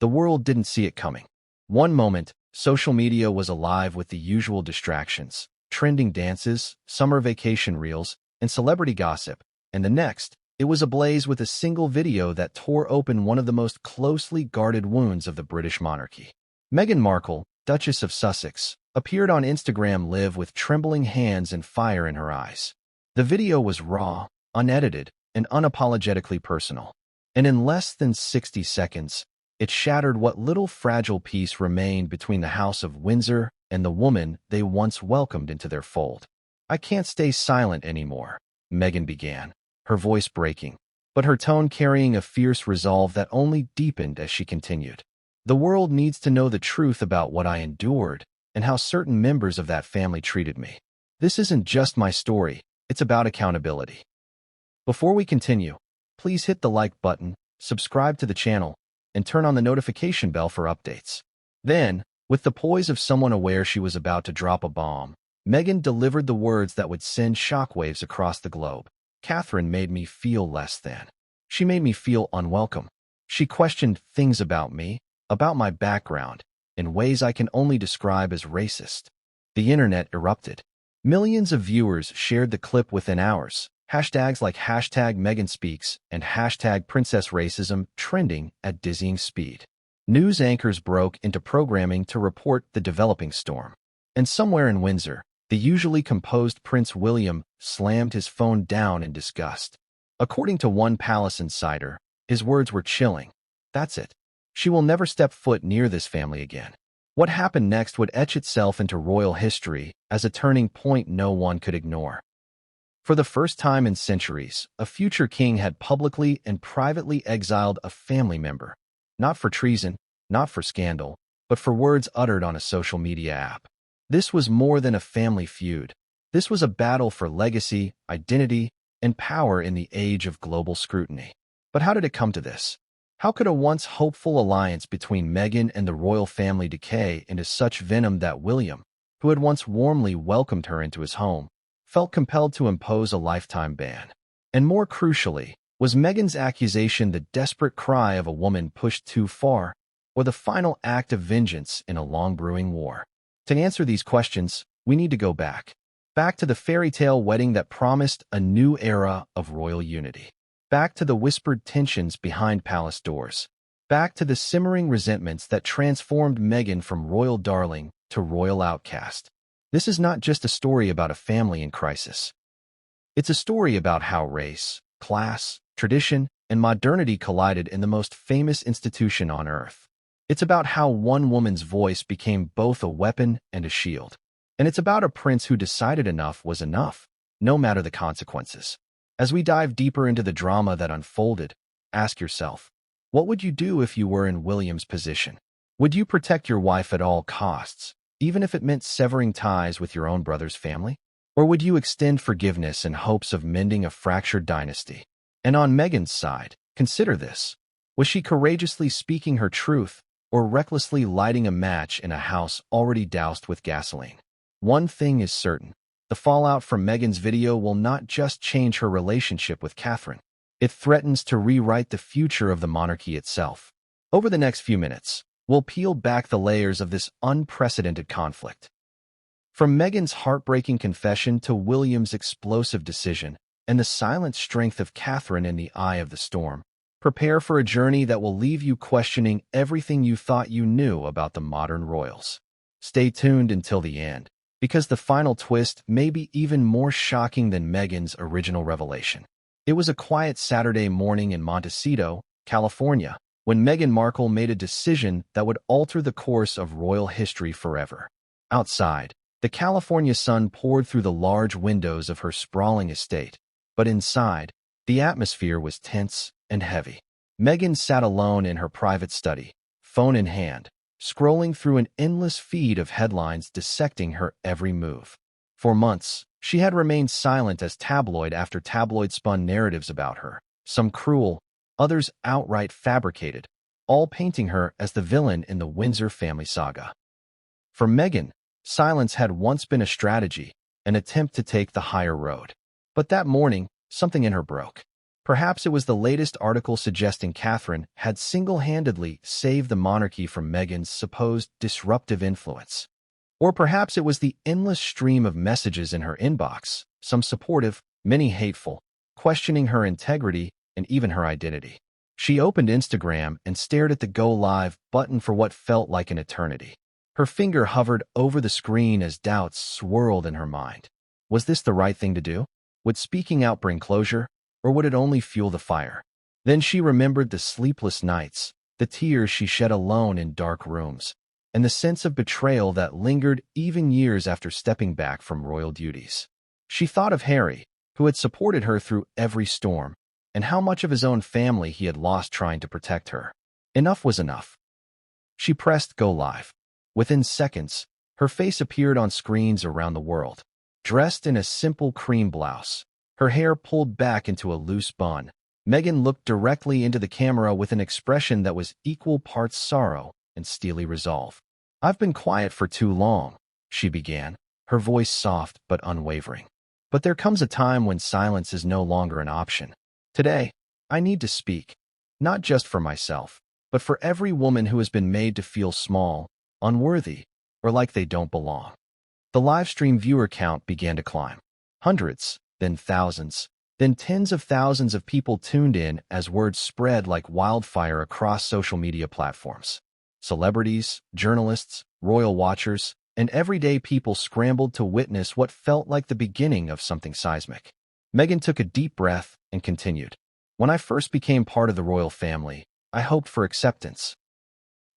The world didn't see it coming. One moment, social media was alive with the usual distractions, trending dances, summer vacation reels, and celebrity gossip, and the next, it was ablaze with a single video that tore open one of the most closely guarded wounds of the British monarchy. Meghan Markle, Duchess of Sussex, appeared on Instagram Live with trembling hands and fire in her eyes. The video was raw, unedited, and unapologetically personal. And in less than 60 seconds, it shattered what little fragile peace remained between the House of Windsor and the woman they once welcomed into their fold. "I can't stay silent anymore," Meghan began, her voice breaking, but her tone carrying a fierce resolve that only deepened as she continued. "The world needs to know the truth about what I endured and how certain members of that family treated me. This isn't just my story, it's about accountability." Before we continue, please hit the like button, subscribe to the channel, and turn on the notification bell for updates. Then, with the poise of someone aware she was about to drop a bomb, Meghan delivered the words that would send shockwaves across the globe. "Catherine made me feel less than. She made me feel unwelcome. She questioned things about me, about my background, in ways I can only describe as racist." The internet erupted. Millions of viewers shared the clip within hours, hashtags like #MeghanSpeaks and #PrincessRacism trending at dizzying speed. News anchors broke into programming to report the developing storm. And somewhere in Windsor, the usually composed Prince William slammed his phone down in disgust. According to one palace insider, his words were chilling. "That's it. She will never step foot near this family again." What happened next would etch itself into royal history as a turning point no one could ignore. For the first time in centuries, a future king had publicly and privately exiled a family member, not for treason, not for scandal, but for words uttered on a social media app. This was more than a family feud. This was a battle for legacy, identity, and power in the age of global scrutiny. But how did it come to this? How could a once hopeful alliance between Meghan and the royal family decay into such venom that William, who had once warmly welcomed her into his home, felt compelled to impose a lifetime ban? And more crucially, was Meghan's accusation the desperate cry of a woman pushed too far, or the final act of vengeance in a long-brewing war? To answer these questions, we need to go back to the fairy tale wedding that promised a new era of royal unity. Back to the whispered tensions behind palace doors. Back to the simmering resentments that transformed Meghan from royal darling to royal outcast. This is not just a story about a family in crisis. It's a story about how race, class, tradition, and modernity collided in the most famous institution on earth. It's about how one woman's voice became both a weapon and a shield. And it's about a prince who decided enough was enough, no matter the consequences. As we dive deeper into the drama that unfolded, ask yourself, what would you do if you were in William's position? Would you protect your wife at all costs, even if it meant severing ties with your own brother's family? Or would you extend forgiveness in hopes of mending a fractured dynasty? And on Meghan's side, consider this. Was she courageously speaking her truth, or recklessly lighting a match in a house already doused with gasoline? One thing is certain. The fallout from Meghan's video will not just change her relationship with Catherine. It threatens to rewrite the future of the monarchy itself. Over the next few minutes, we'll peel back the layers of this unprecedented conflict. From Meghan's heartbreaking confession to William's explosive decision, and the silent strength of Catherine in the eye of the storm, prepare for a journey that will leave you questioning everything you thought you knew about the modern royals. Stay tuned until the end, because the final twist may be even more shocking than Meghan's original revelation. It was a quiet Saturday morning in Montecito, California, when Meghan Markle made a decision that would alter the course of royal history forever. Outside, the California sun poured through the large windows of her sprawling estate, but inside, the atmosphere was tense and heavy. Meghan sat alone in her private study, phone in hand, scrolling through an endless feed of headlines dissecting her every move. For months, she had remained silent as tabloid after tabloid spun narratives about her, some cruel, others outright fabricated, all painting her as the villain in the Windsor family saga. For Meghan, silence had once been a strategy, an attempt to take the higher road. But that morning, something in her broke. Perhaps it was the latest article suggesting Catherine had single-handedly saved the monarchy from Meghan's supposed disruptive influence. Or perhaps it was the endless stream of messages in her inbox, some supportive, many hateful, questioning her integrity and even her identity. She opened Instagram and stared at the Go Live button for what felt like an eternity. Her finger hovered over the screen as doubts swirled in her mind. Was this the right thing to do? Would speaking out bring closure, or would it only fuel the fire? Then she remembered the sleepless nights, the tears she shed alone in dark rooms, and the sense of betrayal that lingered even years after stepping back from royal duties. She thought of Harry, who had supported her through every storm, and how much of his own family he had lost trying to protect her. Enough was enough. She pressed Go Live. Within seconds, her face appeared on screens around the world. Dressed in a simple cream blouse, her hair pulled back into a loose bun, Meghan looked directly into the camera with an expression that was equal parts sorrow and steely resolve. "I've been quiet for too long," she began, her voice soft but unwavering. "But there comes a time when silence is no longer an option. Today, I need to speak, not just for myself, but for every woman who has been made to feel small, unworthy, or like they don't belong." The livestream viewer count began to climb. Hundreds, then thousands, then tens of thousands of people tuned in as words spread like wildfire across social media platforms. Celebrities, journalists, royal watchers, and everyday people scrambled to witness what felt like the beginning of something seismic. Meghan took a deep breath and continued. "When I first became part of the royal family, I hoped for acceptance.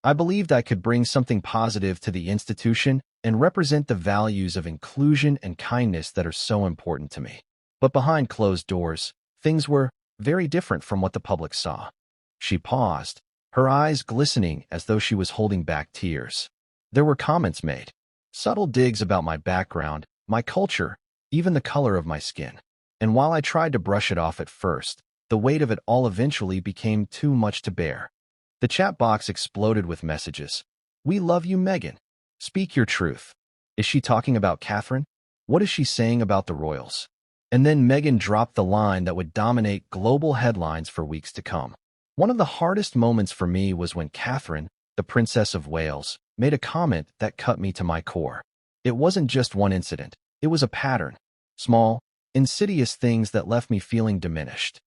I believed I could bring something positive to the institution and represent the values of inclusion and kindness that are so important to me. But behind closed doors, things were very different from what the public saw." She paused, her eyes glistening as though she was holding back tears. There were comments made, subtle digs about my background, my culture, even the color of my skin. And while I tried to brush it off at first, the weight of it all eventually became too much to bear. The chat box exploded with messages. "We love you, Meghan. Speak your truth. Is she talking about Catherine? What is she saying about the royals?" And then Meghan dropped the line that would dominate global headlines for weeks to come. "One of the hardest moments for me was when Catherine, the Princess of Wales, made a comment that cut me to my core. It wasn't just one incident. It was a pattern. Small, insidious things that left me feeling diminished.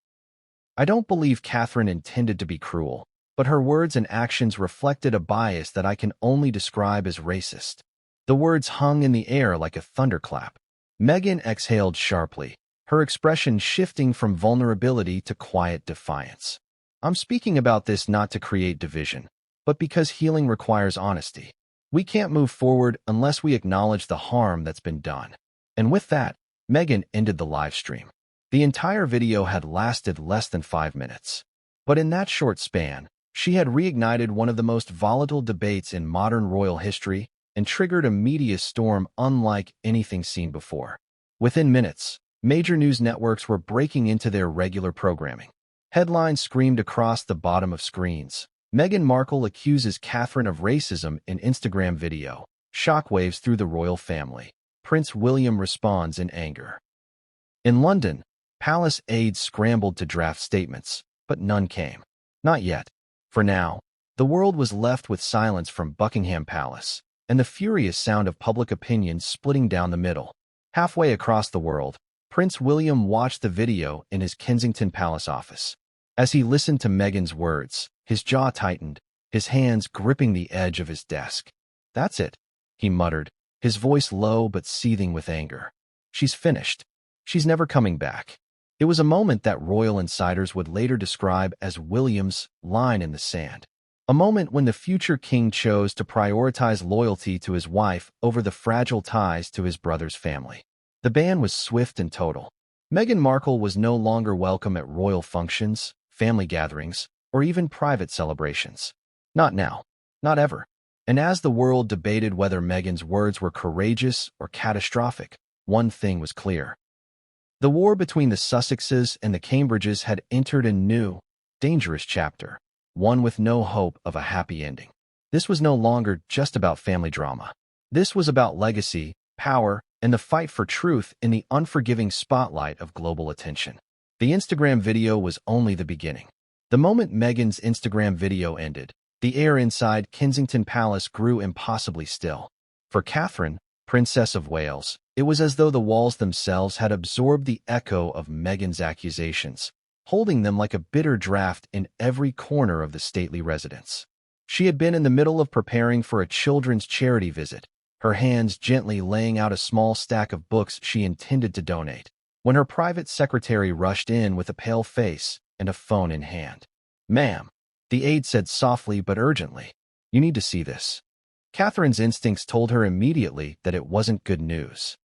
I don't believe Catherine intended to be cruel, but her words and actions reflected a bias that I can only describe as racist." The words hung in the air like a thunderclap. Meghan exhaled sharply, her expression shifting from vulnerability to quiet defiance. "I'm speaking about this not to create division, but because healing requires honesty. We can't move forward unless we acknowledge the harm that's been done." And with that, Meghan ended the live stream. The entire video had lasted less than 5 minutes. But in that short span, she had reignited one of the most volatile debates in modern royal history and triggered a media storm unlike anything seen before. Within minutes, major news networks were breaking into their regular programming. Headlines screamed across the bottom of screens. "Meghan Markle accuses Catherine of racism in Instagram video. Shockwaves through the royal family. Prince William responds in anger." In London, palace aides scrambled to draft statements, but none came. Not yet. For now, the world was left with silence from Buckingham Palace, and the furious sound of public opinion splitting down the middle. Halfway across the world, Prince William watched the video in his Kensington Palace office. As he listened to Meghan's words, his jaw tightened, his hands gripping the edge of his desk. "That's it," he muttered, his voice low but seething with anger. "She's finished. She's never coming back." It was a moment that royal insiders would later describe as William's line in the sand. A moment when the future king chose to prioritize loyalty to his wife over the fragile ties to his brother's family. The ban was swift and total. Meghan Markle was no longer welcome at royal functions, family gatherings, or even private celebrations. Not now. Not ever. And as the world debated whether Meghan's words were courageous or catastrophic, one thing was clear. The war between the Sussexes and the Cambridges had entered a new, dangerous chapter, one with no hope of a happy ending. This was no longer just about family drama. This was about legacy, power, and the fight for truth in the unforgiving spotlight of global attention. The Instagram video was only the beginning. The moment Meghan's Instagram video ended, the air inside Kensington Palace grew impossibly still. For Catherine, Princess of Wales, it was as though the walls themselves had absorbed the echo of Meghan's accusations, holding them like a bitter draught in every corner of the stately residence. She had been in the middle of preparing for a children's charity visit, her hands gently laying out a small stack of books she intended to donate, when her private secretary rushed in with a pale face and a phone in hand. "Ma'am," the aide said softly but urgently, "you need to see this." Catherine's instincts told her immediately that it wasn't good news.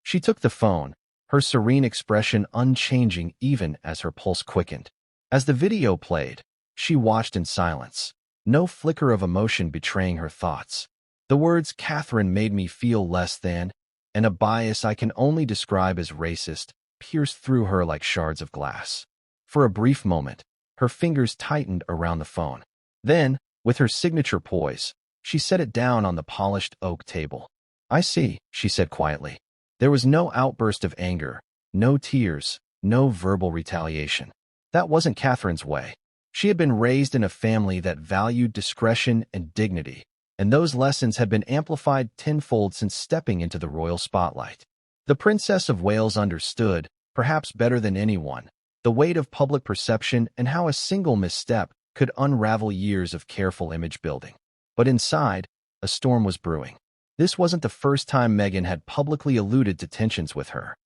She took the phone, her serene expression unchanging even as her pulse quickened. As the video played, she watched in silence, no flicker of emotion betraying her thoughts. The words "Catherine made me feel less than," and "a bias I can only describe as racist," pierced through her like shards of glass. For a brief moment, her fingers tightened around the phone. Then, with her signature poise, she set it down on the polished oak table. "I see," she said quietly. There was no outburst of anger, no tears, no verbal retaliation. That wasn't Catherine's way. She had been raised in a family that valued discretion and dignity, and those lessons had been amplified tenfold since stepping into the royal spotlight. The Princess of Wales understood, perhaps better than anyone, the weight of public perception and how a single misstep could unravel years of careful image building. But inside, a storm was brewing. This wasn't the first time Meghan had publicly alluded to tensions with her.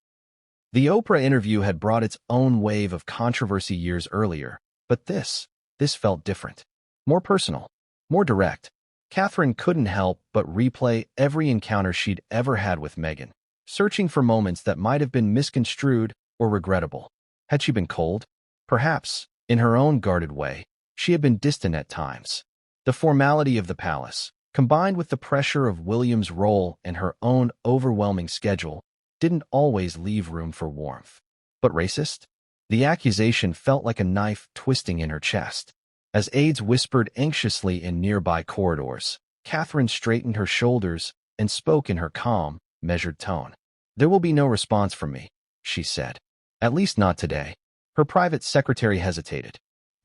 The Oprah interview had brought its own wave of controversy years earlier, but this felt different. More personal, more direct. Catherine couldn't help but replay every encounter she'd ever had with Meghan, searching for moments that might have been misconstrued or regrettable. Had she been cold? Perhaps, in her own guarded way, she had been distant at times. The formality of the palace, combined with the pressure of William's role and her own overwhelming schedule, didn't always leave room for warmth. But racist? The accusation felt like a knife twisting in her chest. As aides whispered anxiously in nearby corridors, Catherine straightened her shoulders and spoke in her calm, measured tone. "There will be no response from me," she said. "At least not today." Her private secretary hesitated.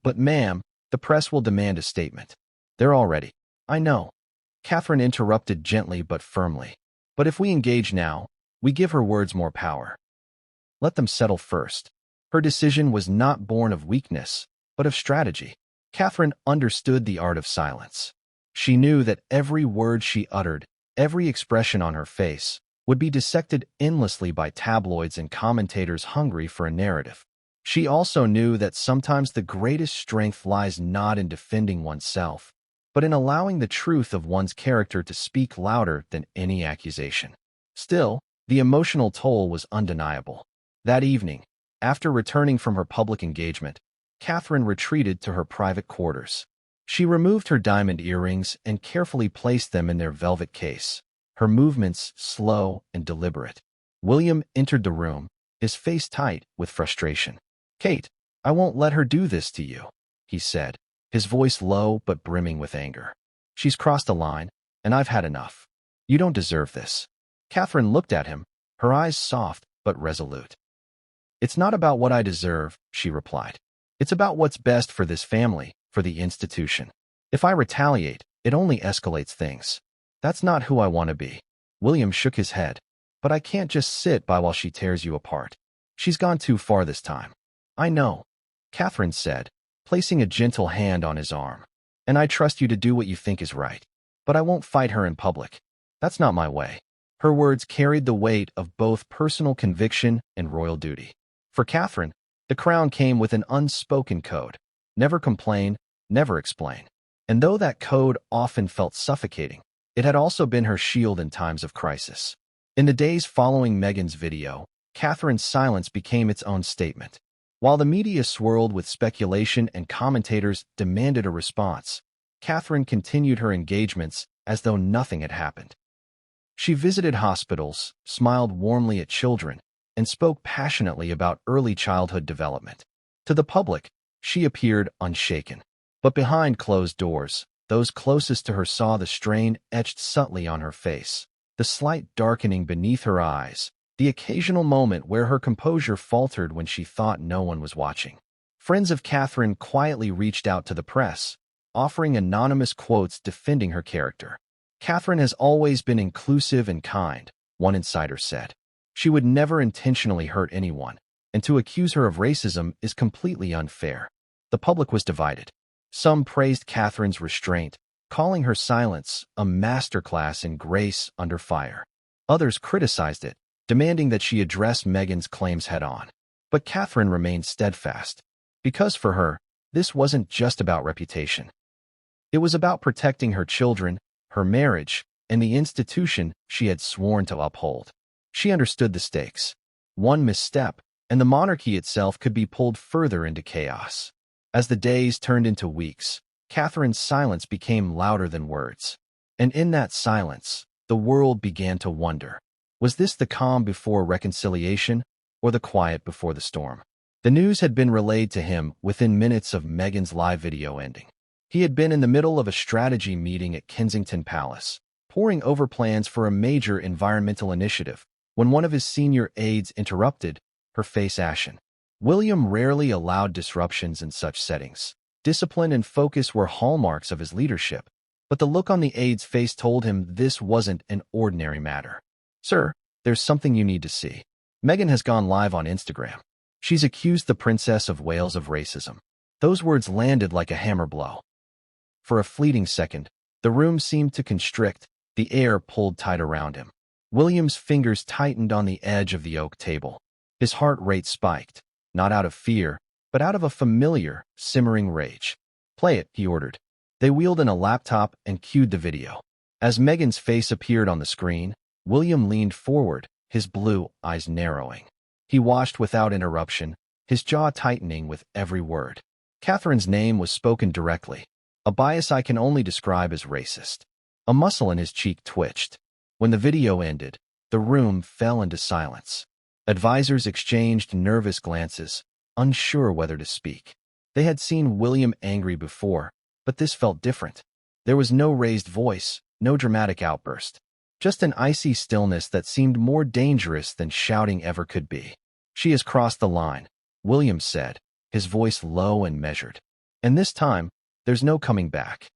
"But ma'am, the press will demand a statement." "They're all ready." "I know." Catherine interrupted gently but firmly. "But if we engage now, we give her words more power. Let them settle first." Her decision was not born of weakness, but of strategy. Catherine understood the art of silence. She knew that every word she uttered, every expression on her face, would be dissected endlessly by tabloids and commentators hungry for a narrative. She also knew that sometimes the greatest strength lies not in defending oneself, but in allowing the truth of one's character to speak louder than any accusation. Still, the emotional toll was undeniable. That evening, after returning from her public engagement, Catherine retreated to her private quarters. She removed her diamond earrings and carefully placed them in their velvet case, her movements slow and deliberate. William entered the room, his face tight with frustration. "Kate, I won't let her do this to you," he said, his voice low but brimming with anger. "She's crossed a line, and I've had enough. You don't deserve this." Catherine looked at him, her eyes soft but resolute. "It's not about what I deserve," she replied. "It's about what's best for this family, for the institution. If I retaliate, it only escalates things. That's not who I want to be." William shook his head. "But I can't just sit by while she tears you apart. She's gone too far this time." "I know," Catherine said, placing a gentle hand on his arm. "And I trust you to do what you think is right. But I won't fight her in public. That's not my way." Her words carried the weight of both personal conviction and royal duty. For Catherine, the crown came with an unspoken code. Never complain, never explain. And though that code often felt suffocating, it had also been her shield in times of crisis. In the days following Meghan's video, Catherine's silence became its own statement. While the media swirled with speculation and commentators demanded a response, Catherine continued her engagements as though nothing had happened. She visited hospitals, smiled warmly at children, and spoke passionately about early childhood development. To the public, she appeared unshaken. But behind closed doors, those closest to her saw the strain etched subtly on her face, the slight darkening beneath her eyes, the occasional moment where her composure faltered when she thought no one was watching. Friends of Catherine quietly reached out to the press, offering anonymous quotes defending her character. Catherine has always been inclusive and kind, one insider said. She would never intentionally hurt anyone, and to accuse her of racism is completely unfair. The public was divided. Some praised Catherine's restraint, calling her silence a masterclass in grace under fire. Others criticized it, demanding that she address Meghan's claims head-on. But Catherine remained steadfast, because for her, this wasn't just about reputation. It was about protecting her children, her marriage, and the institution she had sworn to uphold. She understood the stakes. One misstep, and the monarchy itself could be pulled further into chaos. As the days turned into weeks, Catherine's silence became louder than words. And in that silence, the world began to wonder. Was this the calm before reconciliation, or the quiet before the storm? The news had been relayed to him within minutes of Meghan's live video ending. He had been in the middle of a strategy meeting at Kensington Palace, poring over plans for a major environmental initiative, when one of his senior aides interrupted, her face ashen. William rarely allowed disruptions in such settings. Discipline and focus were hallmarks of his leadership, but the look on the aide's face told him this wasn't an ordinary matter. "Sir, there's something you need to see." Meghan has gone live on Instagram. She's accused the Princess of Wales of racism. Those words landed like a hammer blow. For a fleeting second, the room seemed to constrict, the air pulled tight around him. William's fingers tightened on the edge of the oak table. His heart rate spiked, not out of fear, but out of a familiar, simmering rage. "Play it," he ordered. They wheeled in a laptop and cued the video. As Meghan's face appeared on the screen, William leaned forward, his blue eyes narrowing. He watched without interruption, his jaw tightening with every word. Catherine's name was spoken directly, a bias I can only describe as racist. A muscle in his cheek twitched. When the video ended, the room fell into silence. Advisors exchanged nervous glances, unsure whether to speak. They had seen William angry before, but this felt different. There was no raised voice, no dramatic outburst. Just an icy stillness that seemed more dangerous than shouting ever could be. "She has crossed the line," William said, his voice low and measured. "And this time, there's no coming back."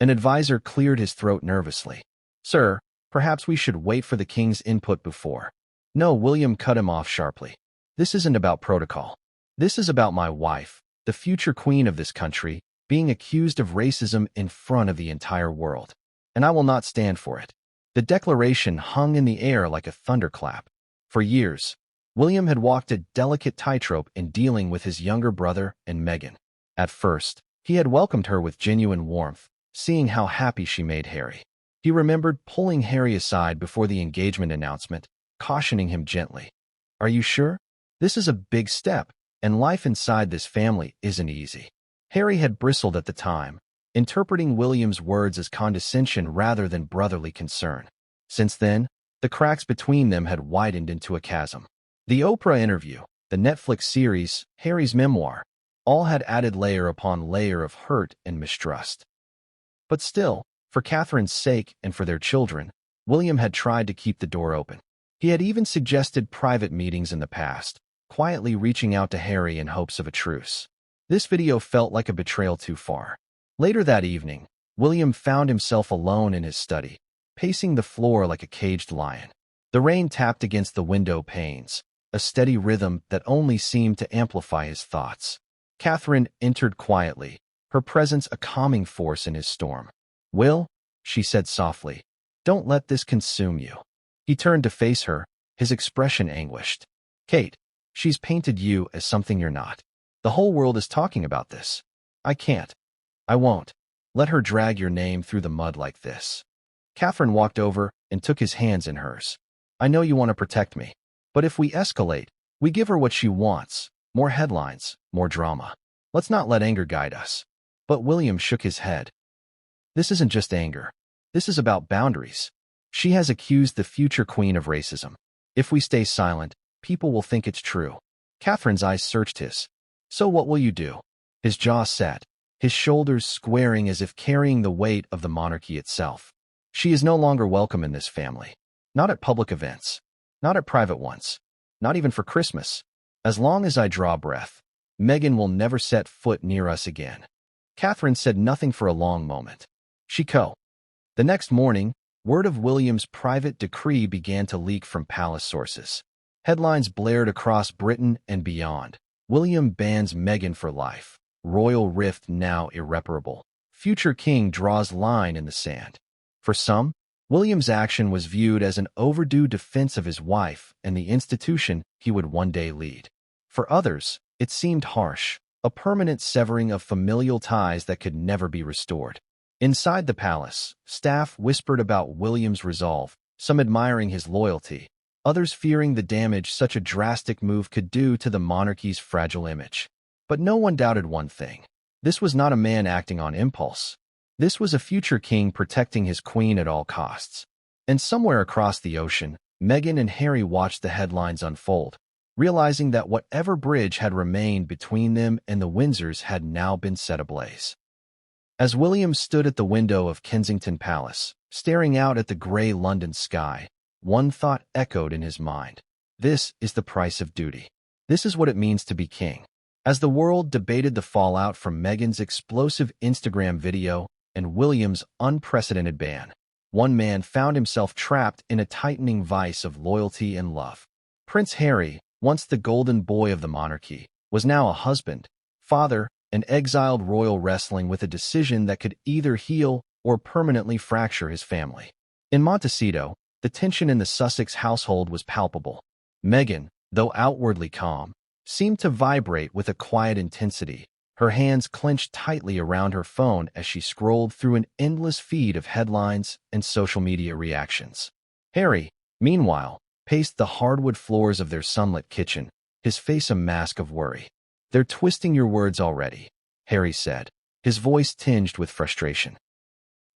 An advisor cleared his throat nervously. "Sir, perhaps we should wait for the king's input before." "No," William cut him off sharply. "This isn't about protocol. This is about my wife, the future queen of this country, being accused of racism in front of the entire world. And I will not stand for it." The declaration hung in the air like a thunderclap. For years, William had walked a delicate tightrope in dealing with his younger brother and Meghan. At first, he had welcomed her with genuine warmth, seeing how happy she made Harry. He remembered pulling Harry aside before the engagement announcement, cautioning him gently. "Are you sure? This is a big step, and life inside this family isn't easy." Harry had bristled at the time, interpreting William's words as condescension rather than brotherly concern. Since then, the cracks between them had widened into a chasm. The Oprah interview, the Netflix series, Harry's memoir, all had added layer upon layer of hurt and mistrust. But still, for Catherine's sake and for their children, William had tried to keep the door open. He had even suggested private meetings in the past, quietly reaching out to Harry in hopes of a truce. This video felt like a betrayal too far. Later that evening, William found himself alone in his study, pacing the floor like a caged lion. The rain tapped against the window panes, a steady rhythm that only seemed to amplify his thoughts. Catherine entered quietly, her presence a calming force in his storm. "Will," she said softly, "don't let this consume you." He turned to face her, his expression anguished. "Kate, she's painted you as something you're not. The whole world is talking about this. I can't. I won't let her drag your name through the mud like this." Catherine walked over and took his hands in hers. "I know you want to protect me, but if we escalate, we give her what she wants, more headlines, more drama. Let's not let anger guide us." But William shook his head. "This isn't just anger. This is about boundaries. She has accused the future queen of racism. If we stay silent, people will think it's true." Catherine's eyes searched his. "So what will you do?" His jaw set, his shoulders squaring as if carrying the weight of the monarchy itself. "She is no longer welcome in this family. Not at public events. Not at private ones. Not even for Christmas. As long as I draw breath, Meghan will never set foot near us again. Catherine said nothing for a long moment. Chicot. The next morning, word of William's private decree began to leak from palace sources. Headlines blared across Britain and beyond. William bans Meghan for life. Royal rift now irreparable. Future king draws line in the sand. For some, William's action was viewed as an overdue defense of his wife and the institution he would one day lead. For others, it seemed harsh, a permanent severing of familial ties that could never be restored. Inside the palace, staff whispered about William's resolve, some admiring his loyalty, others fearing the damage such a drastic move could do to the monarchy's fragile image. But no one doubted one thing. This was not a man acting on impulse. This was a future king protecting his queen at all costs. And somewhere across the ocean, Meghan and Harry watched the headlines unfold, realizing that whatever bridge had remained between them and the Windsors had now been set ablaze. As William stood at the window of Kensington Palace, staring out at the grey London sky, one thought echoed in his mind. This is the price of duty. This is what it means to be king. As the world debated the fallout from Meghan's explosive Instagram video and William's unprecedented ban, one man found himself trapped in a tightening vice of loyalty and love. Prince Harry, once the golden boy of the monarchy, was now a husband, father, and exiled royal wrestling with a decision that could either heal or permanently fracture his family. In Montecito, the tension in the Sussex household was palpable. Meghan, though outwardly calm, seemed to vibrate with a quiet intensity, her hands clenched tightly around her phone as she scrolled through an endless feed of headlines and social media reactions. Harry, meanwhile, paced the hardwood floors of their sunlit kitchen, his face a mask of worry. "They're twisting your words already," Harry said, his voice tinged with frustration.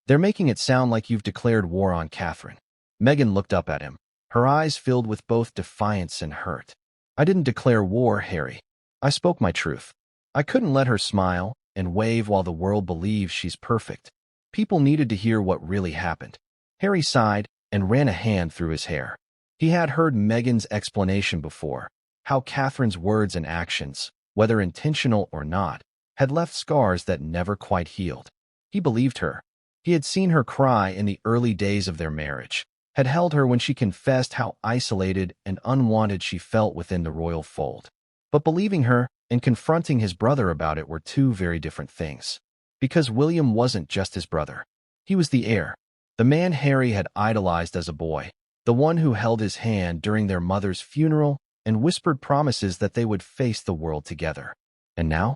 "They're making it sound like you've declared war on Catherine." Meghan looked up at him, her eyes filled with both defiance and hurt. "I didn't declare war, Harry. I spoke my truth. I couldn't let her smile and wave while the world believes she's perfect. People needed to hear what really happened." Harry sighed and ran a hand through his hair. He had heard Meghan's explanation before, how Catherine's words and actions, whether intentional or not, had left scars that never quite healed. He believed her. He had seen her cry in the early days of their marriage, had held her when she confessed how isolated and unwanted she felt within the royal fold. But believing her and confronting his brother about it were two very different things. Because William wasn't just his brother. He was the heir, the man Harry had idolized as a boy, the one who held his hand during their mother's funeral and whispered promises that they would face the world together. And now?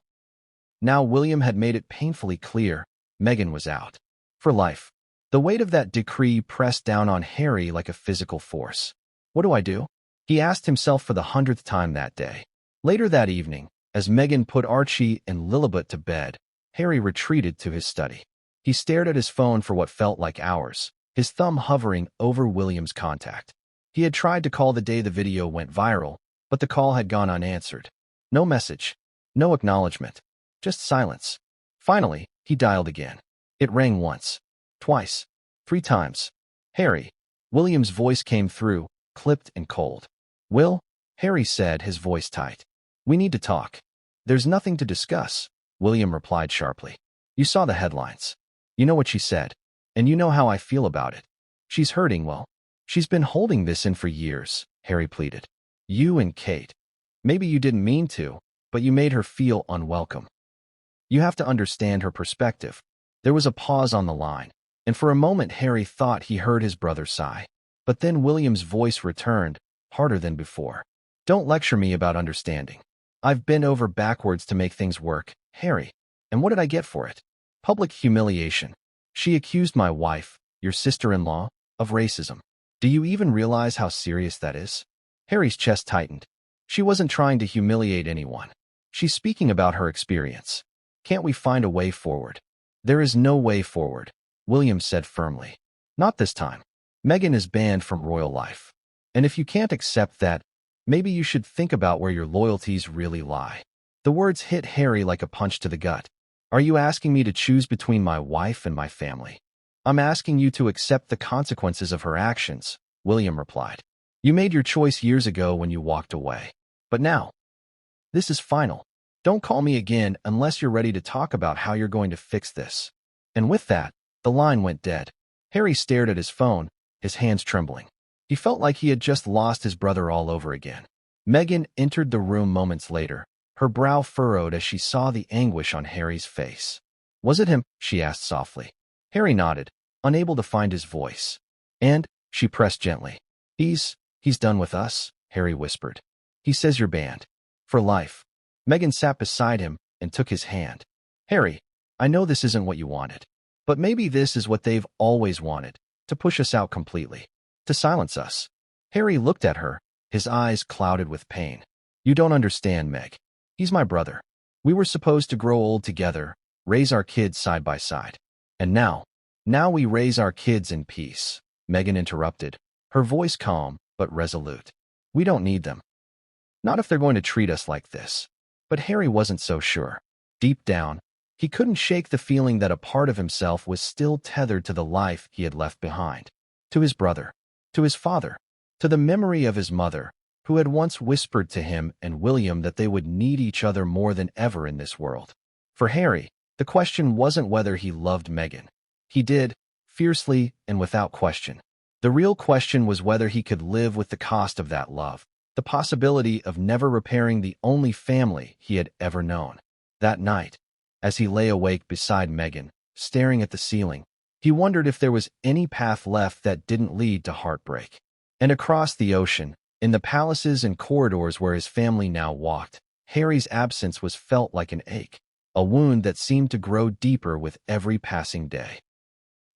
Now William had made it painfully clear Meghan was out. For life. The weight of that decree pressed down on Harry like a physical force. What do I do? He asked himself for the 100th time that day. Later that evening, as Meghan put Archie and Lilibet to bed, Harry retreated to his study. He stared at his phone for what felt like hours, his thumb hovering over William's contact. He had tried to call the day the video went viral, but the call had gone unanswered. No message. No acknowledgement. Just silence. Finally, he dialed again. It rang once. Twice. 3 times. "Harry." William's voice came through, clipped and cold. "Will?" Harry said, his voice tight. "We need to talk." "There's nothing to discuss," William replied sharply. "You saw the headlines. You know what she said. And you know how I feel about it. She's hurting, well. She's been holding this in for years," Harry pleaded. "You and Kate. Maybe you didn't mean to, but you made her feel unwelcome. You have to understand her perspective." There was a pause on the line, and for a moment Harry thought he heard his brother sigh. But then William's voice returned, harder than before. "Don't lecture me about understanding. I've bent over backwards to make things work, Harry. And what did I get for it? Public humiliation. She accused my wife, your sister-in-law, of racism. Do you even realize how serious that is?" Harry's chest tightened. She wasn't trying to humiliate anyone. She's speaking about her experience. Can't we find a way forward? "There is no way forward," William said firmly. "Not this time. Meghan is banned from royal life. And if you can't accept that, maybe you should think about where your loyalties really lie." The words hit Harry like a punch to the gut. "Are you asking me to choose between my wife and my family?" "I'm asking you to accept the consequences of her actions," William replied. You made your choice years ago when you walked away. But now, this is final. Don't call me again unless you're ready to talk about how you're going to fix this." And with that, the line went dead. Harry stared at his phone, his hands trembling. He felt like he had just lost his brother all over again. Meghan entered the room moments later, her brow furrowed as she saw the anguish on Harry's face. "Was it him?" she asked softly. Harry nodded, unable to find his voice. "And?" she pressed gently. He's done with us," Harry whispered. "He says you're banned. For life." Meghan sat beside him and took his hand. "Harry, I know this isn't what you wanted. But maybe this is what they've always wanted, to push us out completely. To silence us." Harry looked at her, his eyes clouded with pain. "You don't understand, Meg. He's my brother. We were supposed to grow old together, raise our kids side by side. And now we raise our kids in peace." Meghan interrupted, her voice calm but resolute. "We don't need them. Not if they're going to treat us like this." But Harry wasn't so sure. Deep down, he couldn't shake the feeling that a part of himself was still tethered to the life he had left behind. To his brother, to his father, to the memory of his mother, who had once whispered to him and William that they would need each other more than ever in this world. For Harry, the question wasn't whether he loved Meghan. He did, fiercely and without question. The real question was whether he could live with the cost of that love, the possibility of never repairing the only family he had ever known. That night, as he lay awake beside Meghan, staring at the ceiling, he wondered if there was any path left that didn't lead to heartbreak. And across the ocean, in the palaces and corridors where his family now walked, Harry's absence was felt like an ache, a wound that seemed to grow deeper with every passing day.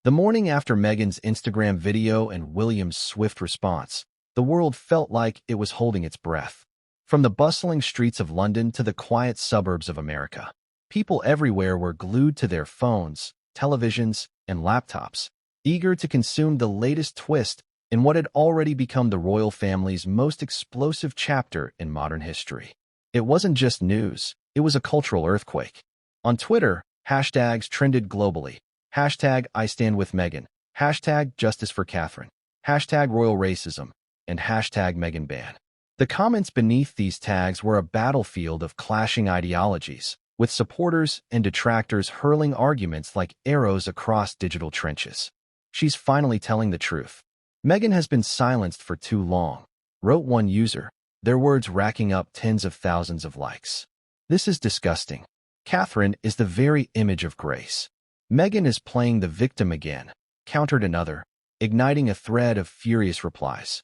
The morning after Meghan's Instagram video and William's swift response, the world felt like it was holding its breath. From the bustling streets of London to the quiet suburbs of America, people everywhere were glued to their phones, televisions, and laptops, eager to consume the latest twist in what had already become the royal family's most explosive chapter in modern history. It wasn't just news, it was a cultural earthquake. On Twitter, hashtags trended globally. Hashtag I stand with Meghan, hashtag justice for Catherine, hashtag royal racism, and hashtag Meghan ban. The comments beneath these tags were a battlefield of clashing ideologies, with supporters and detractors hurling arguments like arrows across digital trenches. "She's finally telling the truth. Meghan has been silenced for too long," wrote one user, their words racking up tens of thousands of likes. "This is disgusting. Catherine is the very image of grace. Meghan is playing the victim again," countered another, igniting a thread of furious replies.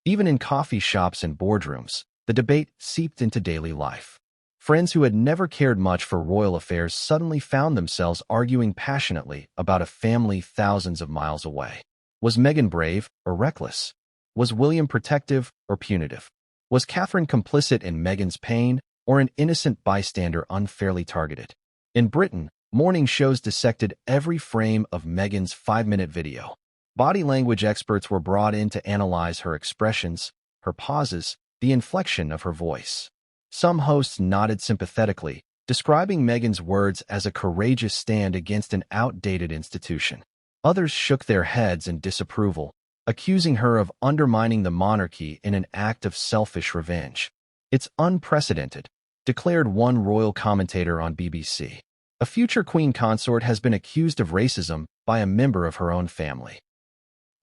Even in coffee shops and boardrooms, the debate seeped into daily life. Friends who had never cared much for royal affairs suddenly found themselves arguing passionately about a family thousands of miles away. Was Meghan brave or reckless? Was William protective or punitive? Was Catherine complicit in Meghan's pain or an innocent bystander unfairly targeted? In Britain, morning shows dissected every frame of Meghan's 5-minute video. Body language experts were brought in to analyze her expressions, her pauses, the inflection of her voice. Some hosts nodded sympathetically, describing Meghan's words as a courageous stand against an outdated institution. Others shook their heads in disapproval, accusing her of undermining the monarchy in an act of selfish revenge. "It's unprecedented," declared one royal commentator on BBC. "A future queen consort has been accused of racism by a member of her own family.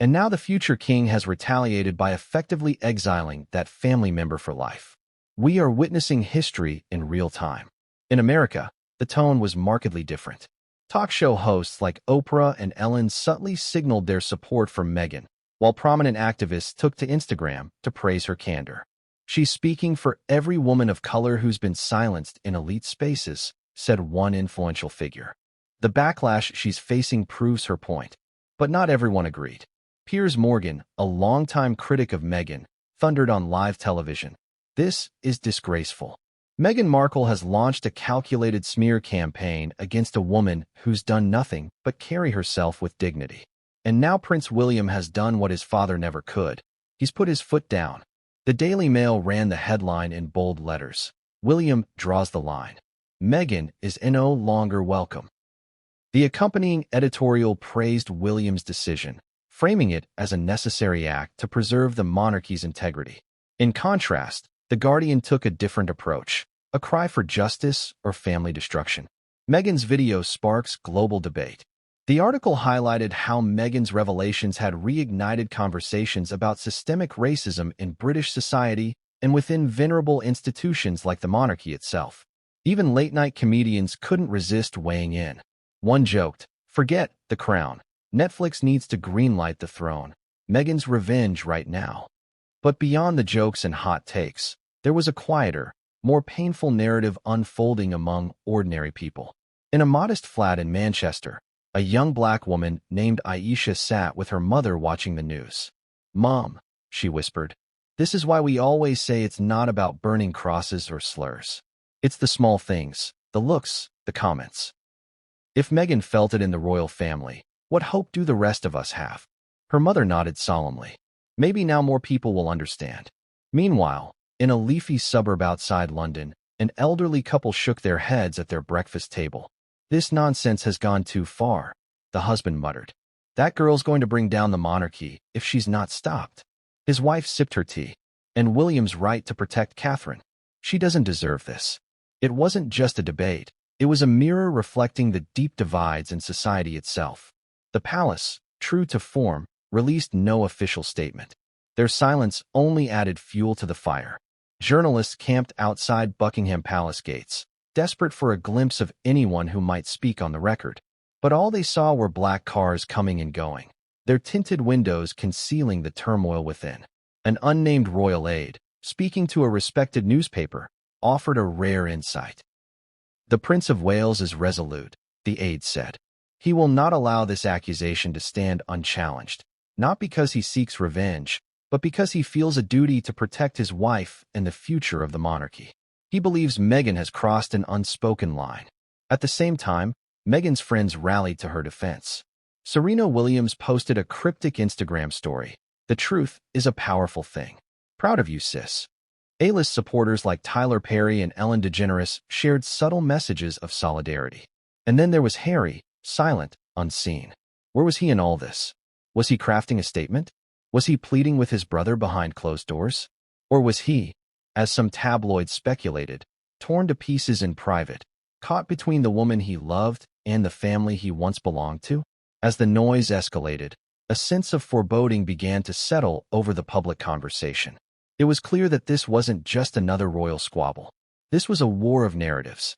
And now the future king has retaliated by effectively exiling that family member for life. We are witnessing history in real time." In America, the tone was markedly different. Talk show hosts like Oprah and Ellen subtly signaled their support for Meghan, while prominent activists took to Instagram to praise her candor. "She's speaking for every woman of color who's been silenced in elite spaces," said one influential figure. "The backlash she's facing proves her point." But not everyone agreed. Piers Morgan, a longtime critic of Meghan, thundered on live television, "This is disgraceful. Meghan Markle has launched a calculated smear campaign against a woman who's done nothing but carry herself with dignity. And now Prince William has done what his father never could. He's put his foot down." The Daily Mail ran the headline in bold letters, "William draws the line. Meghan is no longer welcome." The accompanying editorial praised William's decision, framing it as a necessary act to preserve the monarchy's integrity. In contrast, The Guardian took a different approach, a cry for justice or family destruction. Meghan's video sparks global debate. The article highlighted how Meghan's revelations had reignited conversations about systemic racism in British society and within venerable institutions like the monarchy itself. Even late-night comedians couldn't resist weighing in. One joked, "Forget the crown. Netflix needs to greenlight the throne. Meghan's revenge right now." But beyond the jokes and hot takes, there was a quieter, more painful narrative unfolding among ordinary people. In a modest flat in Manchester, a young black woman named Aisha sat with her mother watching the news. "Mom," she whispered, "this is why we always say it's not about burning crosses or slurs. It's the small things, the looks, the comments." If Meghan felt it in the royal family, what hope do the rest of us have? Her mother nodded solemnly. Maybe now more people will understand. Meanwhile, in a leafy suburb outside London, an elderly couple shook their heads at their breakfast table. "This nonsense has gone too far," the husband muttered. "That girl's going to bring down the monarchy if she's not stopped." His wife sipped her tea. "And William's right to protect Catherine. She doesn't deserve this." It wasn't just a debate. It was a mirror reflecting the deep divides in society itself. The palace, true to form, released no official statement. Their silence only added fuel to the fire. Journalists camped outside Buckingham Palace gates, desperate for a glimpse of anyone who might speak on the record. But all they saw were black cars coming and going, their tinted windows concealing the turmoil within. An unnamed royal aide, speaking to a respected newspaper, offered a rare insight. "The Prince of Wales is resolute," the aide said. "He will not allow this accusation to stand unchallenged, not because he seeks revenge, but because he feels a duty to protect his wife and the future of the monarchy. He believes Meghan has crossed an unspoken line." At the same time, Meghan's friends rallied to her defense. Serena Williams posted a cryptic Instagram story. "The truth is a powerful thing. Proud of you, sis." A-list supporters like Tyler Perry and Ellen DeGeneres shared subtle messages of solidarity. And then there was Harry, silent, unseen. Where was he in all this? Was he crafting a statement? Was he pleading with his brother behind closed doors? Or was he, as some tabloids speculated, torn to pieces in private, caught between the woman he loved and the family he once belonged to? As the noise escalated, a sense of foreboding began to settle over the public conversation. It was clear that this wasn't just another royal squabble. This was a war of narratives,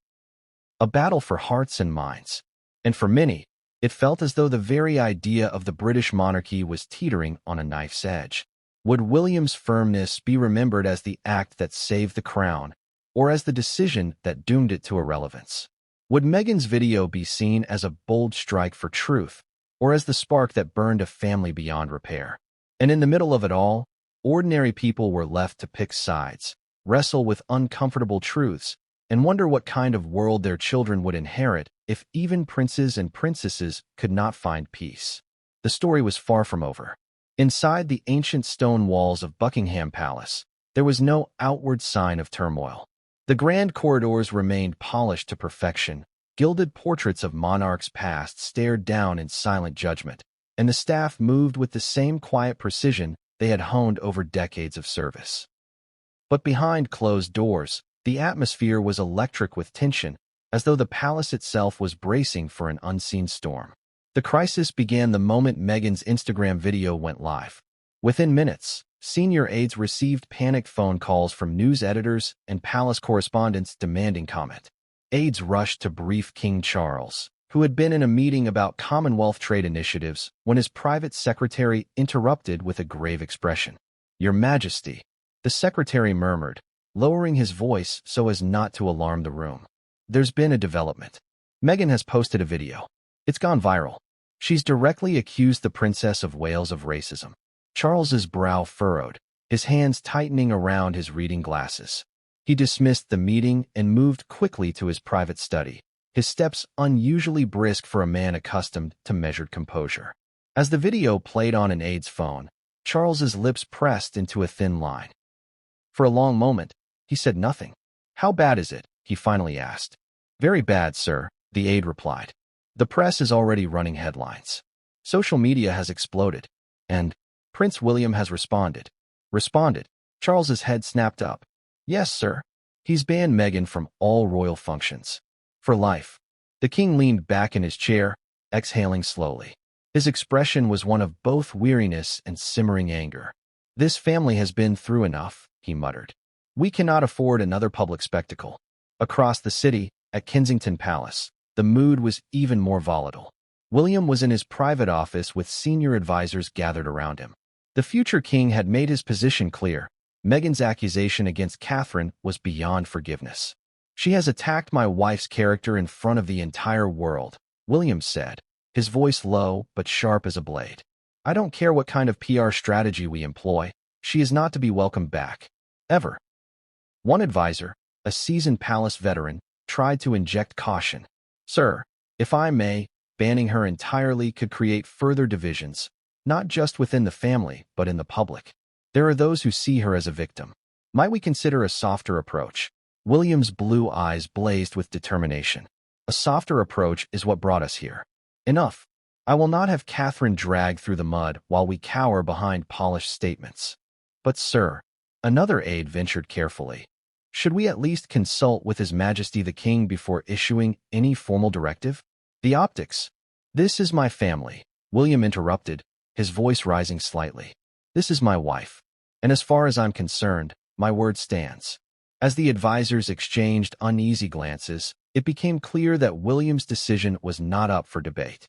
a battle for hearts and minds. And for many, it felt as though the very idea of the British monarchy was teetering on a knife's edge. Would William's firmness be remembered as the act that saved the crown, or as the decision that doomed it to irrelevance? Would Meghan's video be seen as a bold strike for truth, or as the spark that burned a family beyond repair? And in the middle of it all, ordinary people were left to pick sides, wrestle with uncomfortable truths, and wonder what kind of world their children would inherit if even princes and princesses could not find peace. The story was far from over. Inside the ancient stone walls of Buckingham Palace, there was no outward sign of turmoil. The grand corridors remained polished to perfection, gilded portraits of monarchs past stared down in silent judgment, and the staff moved with the same quiet precision they had honed over decades of service. But behind closed doors, the atmosphere was electric with tension, as though the palace itself was bracing for an unseen storm. The crisis began the moment Meghan's Instagram video went live. Within minutes, senior aides received panicked phone calls from news editors and palace correspondents demanding comment. Aides rushed to brief King Charles, who had been in a meeting about Commonwealth trade initiatives when his private secretary interrupted with a grave expression. "Your Majesty," the secretary murmured, lowering his voice so as not to alarm the room. "There's been a development. Meghan has posted a video. It's gone viral. She's directly accused the Princess of Wales of racism." Charles's brow furrowed, his hands tightening around his reading glasses. He dismissed the meeting and moved quickly to his private study, his steps unusually brisk for a man accustomed to measured composure. As the video played on an aide's phone, Charles's lips pressed into a thin line. For a long moment, he said nothing. "How bad is it?" he finally asked. "Very bad, sir," the aide replied. "The press is already running headlines. Social media has exploded. And Prince William has responded. Responded. Charles's head snapped up. Yes, sir. He's banned Meghan from all royal functions. For life. The king leaned back in his chair, exhaling slowly. His expression was one of both weariness and simmering anger. This family has been through enough, he muttered. We cannot afford another public spectacle. Across the city, at Kensington Palace, the mood was even more volatile. William was in his private office with senior advisors gathered around him. The future king had made his position clear. Meghan's accusation against Catherine was beyond forgiveness. She has attacked my wife's character in front of the entire world, William said, his voice low but sharp as a blade. I don't care what kind of PR strategy we employ, she is not to be welcomed back. Ever. One advisor, a seasoned palace veteran, tried to inject caution. Sir, if I may, banning her entirely could create further divisions, not just within the family, but in the public. There are those who see her as a victim. Might we consider a softer approach? William's blue eyes blazed with determination. A softer approach is what brought us here. Enough. I will not have Catherine dragged through the mud while we cower behind polished statements. But, sir, another aide ventured carefully. Should we at least consult with His Majesty the King before issuing any formal directive? The optics. This is my family, William interrupted, his voice rising slightly. This is my wife. And as far as I'm concerned, my word stands. As the advisors exchanged uneasy glances, it became clear that William's decision was not up for debate.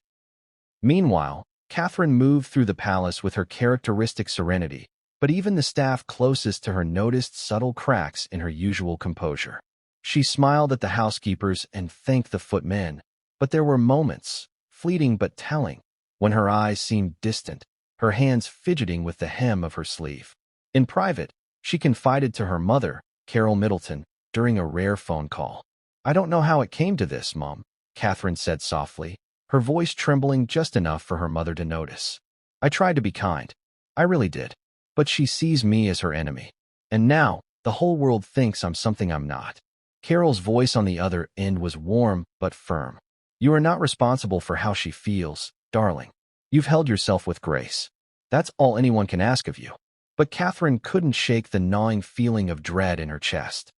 Meanwhile, Catherine moved through the palace with her characteristic serenity, but even the staff closest to her noticed subtle cracks in her usual composure. She smiled at the housekeepers and thanked the footmen, but there were moments, fleeting but telling, when her eyes seemed distant, her hands fidgeting with the hem of her sleeve. In private, she confided to her mother, Carol Middleton, during a rare phone call. I don't know how it came to this, Mom, Catherine said softly, her voice trembling just enough for her mother to notice. I tried to be kind. I really did. But she sees me as her enemy. And now, the whole world thinks I'm something I'm not. Carol's voice on the other end was warm but firm. You are not responsible for how she feels, darling. You've held yourself with grace. That's all anyone can ask of you. But Catherine couldn't shake the gnawing feeling of dread in her chest.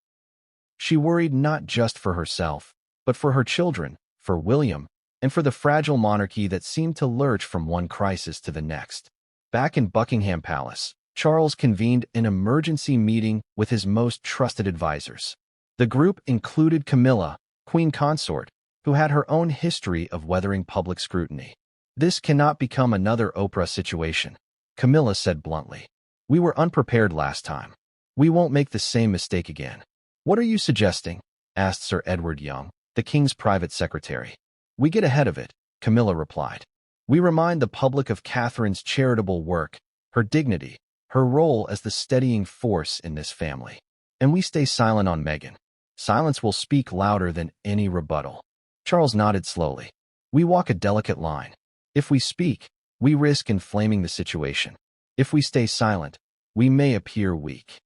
She worried not just for herself, but for her children, for William, and for the fragile monarchy that seemed to lurch from one crisis to the next. Back in Buckingham Palace, Charles convened an emergency meeting with his most trusted advisors. The group included Camilla, Queen Consort, who had her own history of weathering public scrutiny. This cannot become another Oprah situation, Camilla said bluntly. We were unprepared last time. We won't make the same mistake again. What are you suggesting? Asked Sir Edward Young, the king's private secretary. We get ahead of it, Camilla replied. We remind the public of Catherine's charitable work, her dignity, her role as the steadying force in this family. And we stay silent on Meghan. Silence will speak louder than any rebuttal. Charles nodded slowly. We walk a delicate line. If we speak, we risk inflaming the situation. If we stay silent, we may appear weak.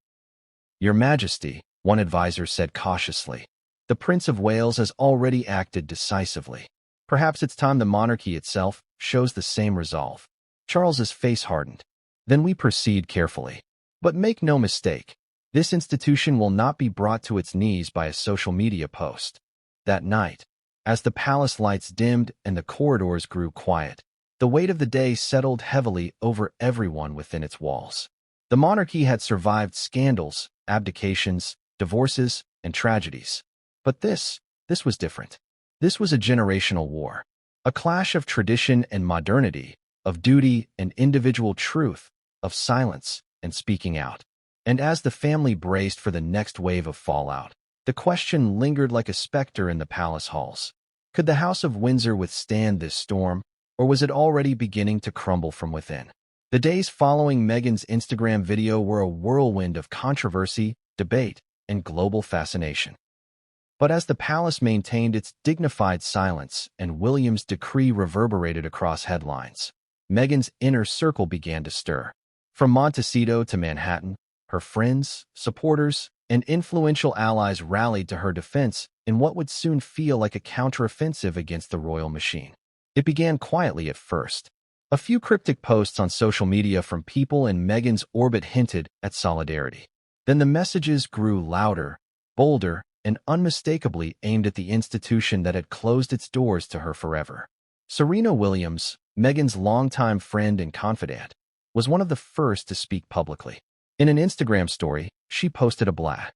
Your Majesty, one advisor said cautiously, the Prince of Wales has already acted decisively. Perhaps it's time the monarchy itself shows the same resolve. Charles's face hardened. Then we proceed carefully. But make no mistake, this institution will not be brought to its knees by a social media post. That night, as the palace lights dimmed and the corridors grew quiet, the weight of the day settled heavily over everyone within its walls. The monarchy had survived scandals, abdications, divorces, and tragedies. But this was different. This was a generational war, a clash of tradition and modernity, of duty and individual truth, of silence and speaking out. And as the family braced for the next wave of fallout, the question lingered like a specter in the palace halls. Could the House of Windsor withstand this storm, or was it already beginning to crumble from within? The days following Meghan's Instagram video were a whirlwind of controversy, debate, and global fascination. But as the palace maintained its dignified silence and William's decree reverberated across headlines, Meghan's inner circle began to stir. From Montecito to Manhattan, her friends, supporters, and influential allies rallied to her defense in what would soon feel like a counteroffensive against the royal machine. It began quietly at first. A few cryptic posts on social media from people in Meghan's orbit hinted at solidarity. Then the messages grew louder, bolder, and unmistakably aimed at the institution that had closed its doors to her forever. Serena Williams, Meghan's longtime friend and confidant, was one of the first to speak publicly. In an Instagram story, she posted a black.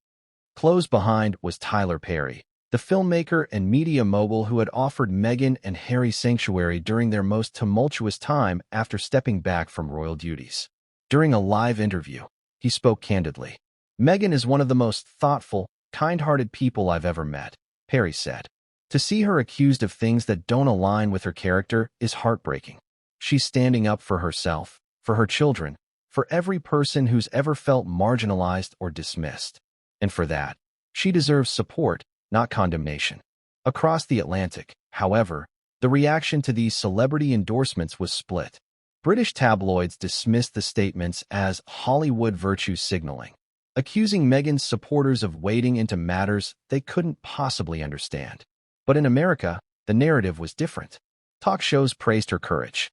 Close behind was Tyler Perry, the filmmaker and media mogul who had offered Meghan and Harry sanctuary during their most tumultuous time after stepping back from royal duties. During a live interview, he spoke candidly. "Meghan is one of the most thoughtful, kind-hearted people I've ever met," Perry said. "To see her accused of things that don't align with her character is heartbreaking. She's standing up for herself, for her children, for every person who's ever felt marginalized or dismissed. And for that, she deserves support, not condemnation." Across the Atlantic, however, the reaction to these celebrity endorsements was split. British tabloids dismissed the statements as Hollywood virtue signaling, accusing Meghan's supporters of wading into matters they couldn't possibly understand. But in America, the narrative was different. Talk shows praised her courage.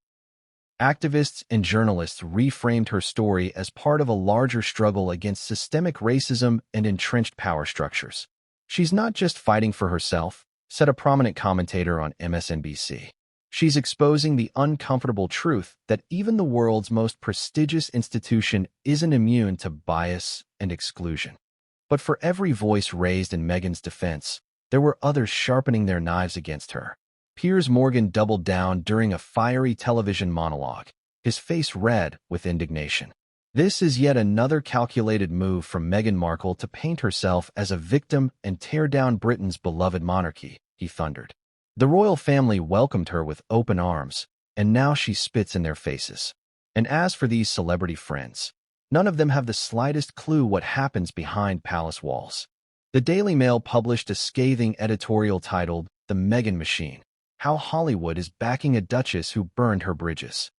Activists and journalists reframed her story as part of a larger struggle against systemic racism and entrenched power structures. "She's not just fighting for herself," said a prominent commentator on MSNBC. "She's exposing the uncomfortable truth that even the world's most prestigious institution isn't immune to bias and exclusion." But for every voice raised in Meghan's defense, there were others sharpening their knives against her. Piers Morgan doubled down during a fiery television monologue, his face red with indignation. "This is yet another calculated move from Meghan Markle to paint herself as a victim and tear down Britain's beloved monarchy," he thundered. "The royal family welcomed her with open arms, and now she spits in their faces. And as for these celebrity friends, none of them have the slightest clue what happens behind palace walls." The Daily Mail published a scathing editorial titled "The Meghan Machine: How Hollywood is Backing a Duchess Who Burned Her Bridges."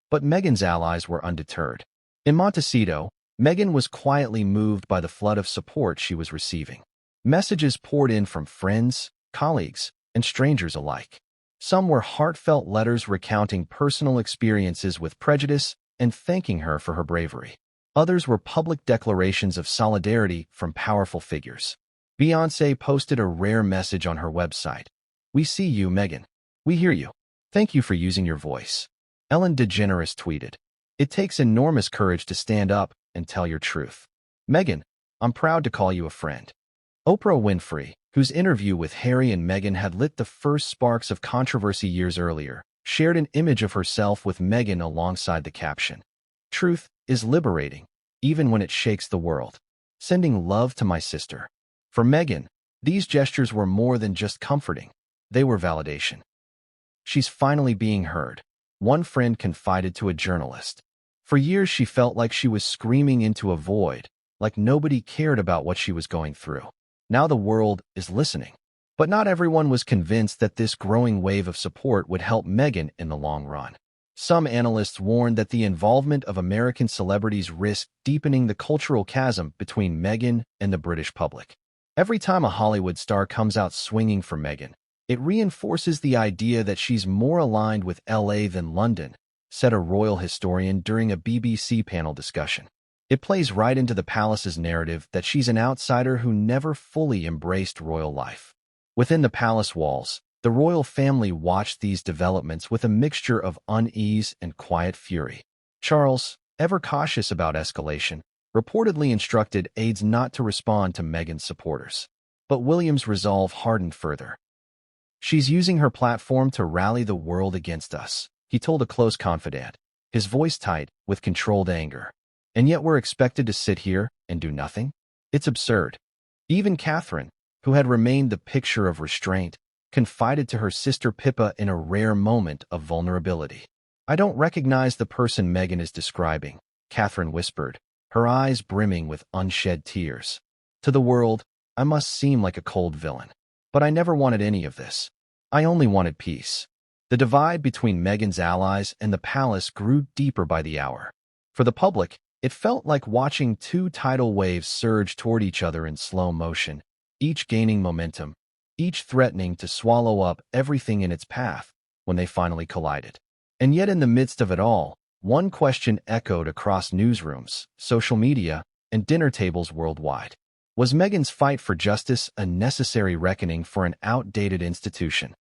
But Meghan's allies were undeterred. In Montecito, Meghan was quietly moved by the flood of support she was receiving. Messages poured in from friends, colleagues, and strangers alike. Some were heartfelt letters recounting personal experiences with prejudice and thanking her for her bravery. Others were public declarations of solidarity from powerful figures. Beyoncé posted a rare message on her website. "We see you, Meghan. We hear you. Thank you for using your voice." Ellen DeGeneres tweeted, "It takes enormous courage to stand up and tell your truth. Meghan, I'm proud to call you a friend." Oprah Winfrey, whose interview with Harry and Meghan had lit the first sparks of controversy years earlier, shared an image of herself with Meghan alongside the caption, "Truth is liberating, even when it shakes the world. Sending love to my sister." For Meghan, these gestures were more than just comforting. They were validation. "She's finally being heard," one friend confided to a journalist. For years she felt like she was screaming into a void, like nobody cared about what she was going through. Now the world is listening. But not everyone was convinced that this growing wave of support would help Meghan in the long run. Some analysts warned that the involvement of American celebrities risked deepening the cultural chasm between Meghan and the British public. Every time a Hollywood star comes out swinging for Meghan, it reinforces the idea that she's more aligned with LA than London, said a royal historian during a BBC panel discussion. It plays right into the palace's narrative that she's an outsider who never fully embraced royal life. Within the palace walls, the royal family watched these developments with a mixture of unease and quiet fury. Charles, ever cautious about escalation, reportedly instructed aides not to respond to Meghan's supporters. But William's resolve hardened further. "She's using her platform to rally the world against us," he told a close confidant, his voice tight with controlled anger. "And yet we're expected to sit here and do nothing? It's absurd." Even Catherine, who had remained the picture of restraint, confided to her sister Pippa in a rare moment of vulnerability. "I don't recognize the person Meghan is describing," Catherine whispered, her eyes brimming with unshed tears. "To the world, I must seem like a cold villain. But I never wanted any of this. I only wanted peace." The divide between Meghan's allies and the palace grew deeper by the hour. For the public, it felt like watching two tidal waves surge toward each other in slow motion, each gaining momentum, each threatening to swallow up everything in its path when they finally collided. And yet in the midst of it all, one question echoed across newsrooms, social media, and dinner tables worldwide. Was Meghan's fight for justice a necessary reckoning for an outdated institution,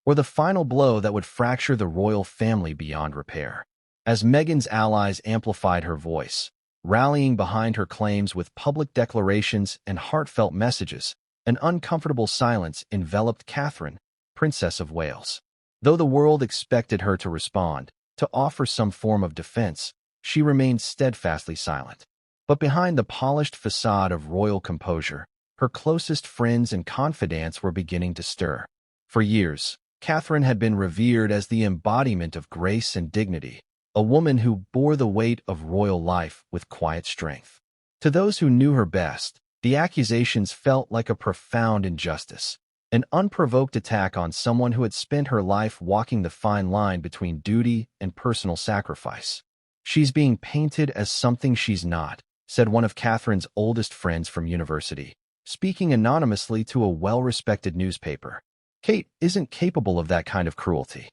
or the final blow that would fracture the royal family beyond repair? As Meghan's allies amplified her voice, rallying behind her claims with public declarations and heartfelt messages, an uncomfortable silence enveloped Catherine, Princess of Wales. Though the world expected her to respond, to offer some form of defense, she remained steadfastly silent. But behind the polished facade of royal composure, her closest friends and confidants were beginning to stir. For years, Catherine had been revered as the embodiment of grace and dignity, a woman who bore the weight of royal life with quiet strength. To those who knew her best, the accusations felt like a profound injustice, an unprovoked attack on someone who had spent her life walking the fine line between duty and personal sacrifice. "She's being painted as something she's not," said one of Catherine's oldest friends from university, speaking anonymously to a well-respected newspaper. "Kate isn't capable of that kind of cruelty.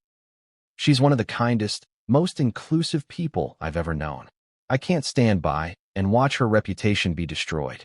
She's one of the kindest, most inclusive people I've ever known. I can't stand by and watch her reputation be destroyed."